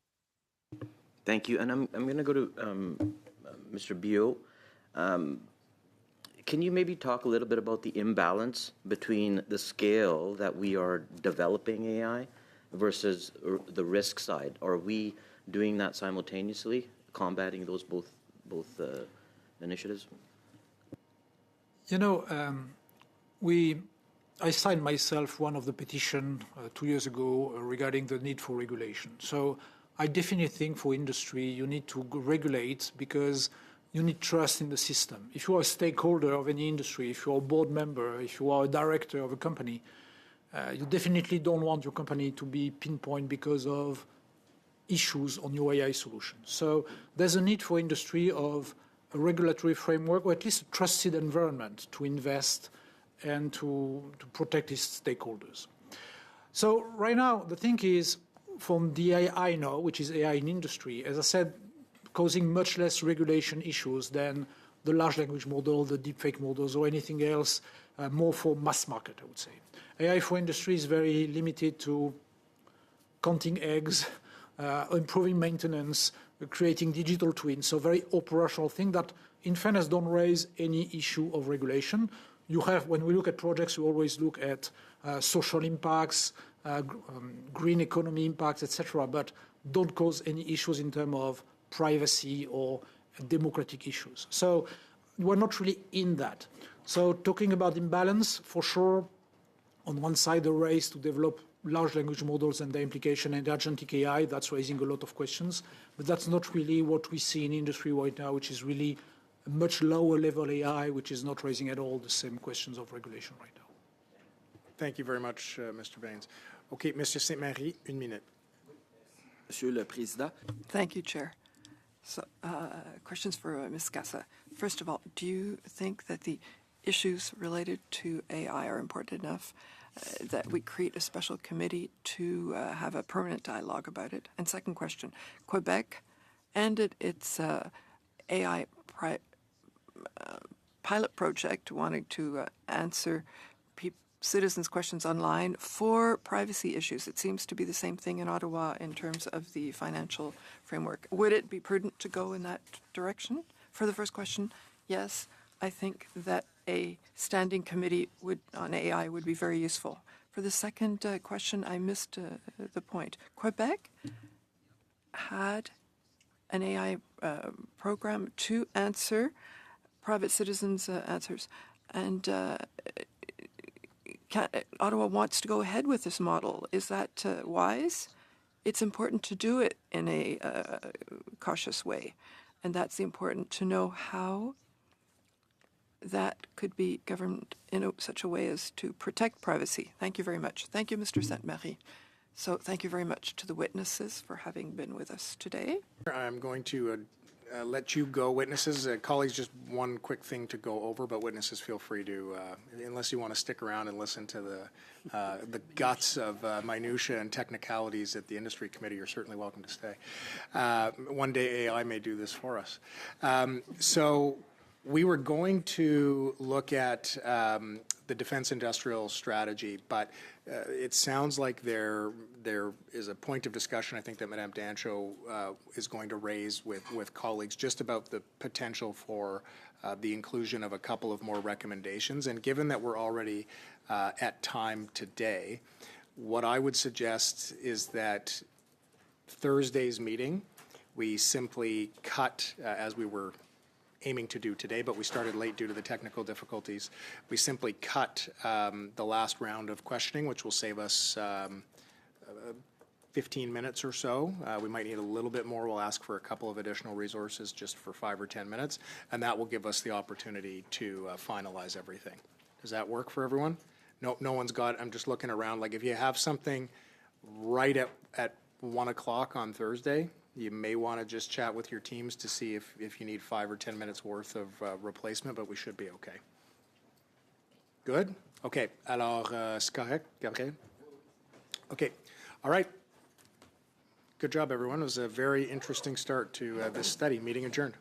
Thank you. And I'm going to go to Mr. Biot. Can you maybe talk a little bit about the imbalance between the scale that we are developing AI versus the risk side? Are we doing that simultaneously, combating those both initiatives? You know, I signed myself one of the petition 2 years ago regarding the need for regulation. So I definitely think for industry, you need to regulate because you need trust in the system. If you are a stakeholder of any industry, if you're a board member, if you are a director of a company, you definitely don't want your company to be pinpointed because of issues on your AI solution. So there's a need for industry of a regulatory framework, or at least a trusted environment to invest and to protect its stakeholders. So right now, the thing is, from the AI I know, which is AI in industry, as I said, causing much less regulation issues than the large language model, the deepfake models, or anything else, more for mass market, I would say. AI for industry is very limited to counting eggs, improving maintenance, creating digital twins, so very operational thing that, in fairness, don't raise any issue of regulation. You have, when we look at projects, we always look at social impacts, green economy impacts, etc., but don't cause any issues in terms of privacy or democratic issues. So we're not really in that. So talking about imbalance, for sure, on one side, the race to develop large language models and their implication and agentic AI, that's raising a lot of questions. But that's not really what we see in industry right now, which is really a much lower level AI, which is not raising at all the same questions of regulation right now. Thank you very much, Mr. Baines. Okay, Mr. Saint-Marie, 1 minute. Monsieur le Président. Thank you, Chair. So, questions for Ms. Gassa. First of all, do you think that the issues related to AI are important enough that we create a special committee to have a permanent dialogue about it? And second question, Quebec ended its AI pilot project wanting to answer citizens' questions online for privacy issues. It seems to be the same thing in Ottawa in terms of the financial framework. Would it be prudent to go in that direction? For the first question, yes. I think that a standing committee on AI would be very useful. For the second question, I missed the point. Quebec had an AI program to answer private citizens' answers. And Ottawa wants to go ahead with this model. Is that wise? It's important to do it in a cautious way. And that's important to know how that could be governed in such a way as to protect privacy. Thank you very much. Thank you, Mr. Sainte-Marie. So thank you very much to the witnesses for having been with us today. I'm going to let you go, witnesses. Colleagues, just one quick thing to go over, but witnesses, feel free to, unless you want to stick around and listen to the guts of minutia and technicalities at the industry committee, you're certainly welcome to stay. One day AI may do this for us. So we were going to look at the defense industrial strategy, but it sounds like there is a point of discussion I think that Madame Dancho is going to raise with colleagues just about the potential for the inclusion of a couple of more recommendations. And given that we're already at time today, what I would suggest is that Thursday's meeting, we simply cut, as we were aiming to do today, but we started late due to the technical difficulties. We simply cut the last round of questioning, which will save us 15 minutes or so. We might need a little bit more. We'll ask for a couple of additional resources just for 5 or 10 minutes, and that will give us the opportunity to finalize everything. Does that work for everyone? No one's got, I'm just looking around, like if you have something right at 1 o'clock on Thursday, you may want to just chat with your teams to see if you need 5 or 10 minutes worth of replacement, but we should be okay. Good? Okay. Alors, c'est correct, Gabriel? Okay. All right. Good job, everyone. It was a very interesting start to this study. Meeting adjourned.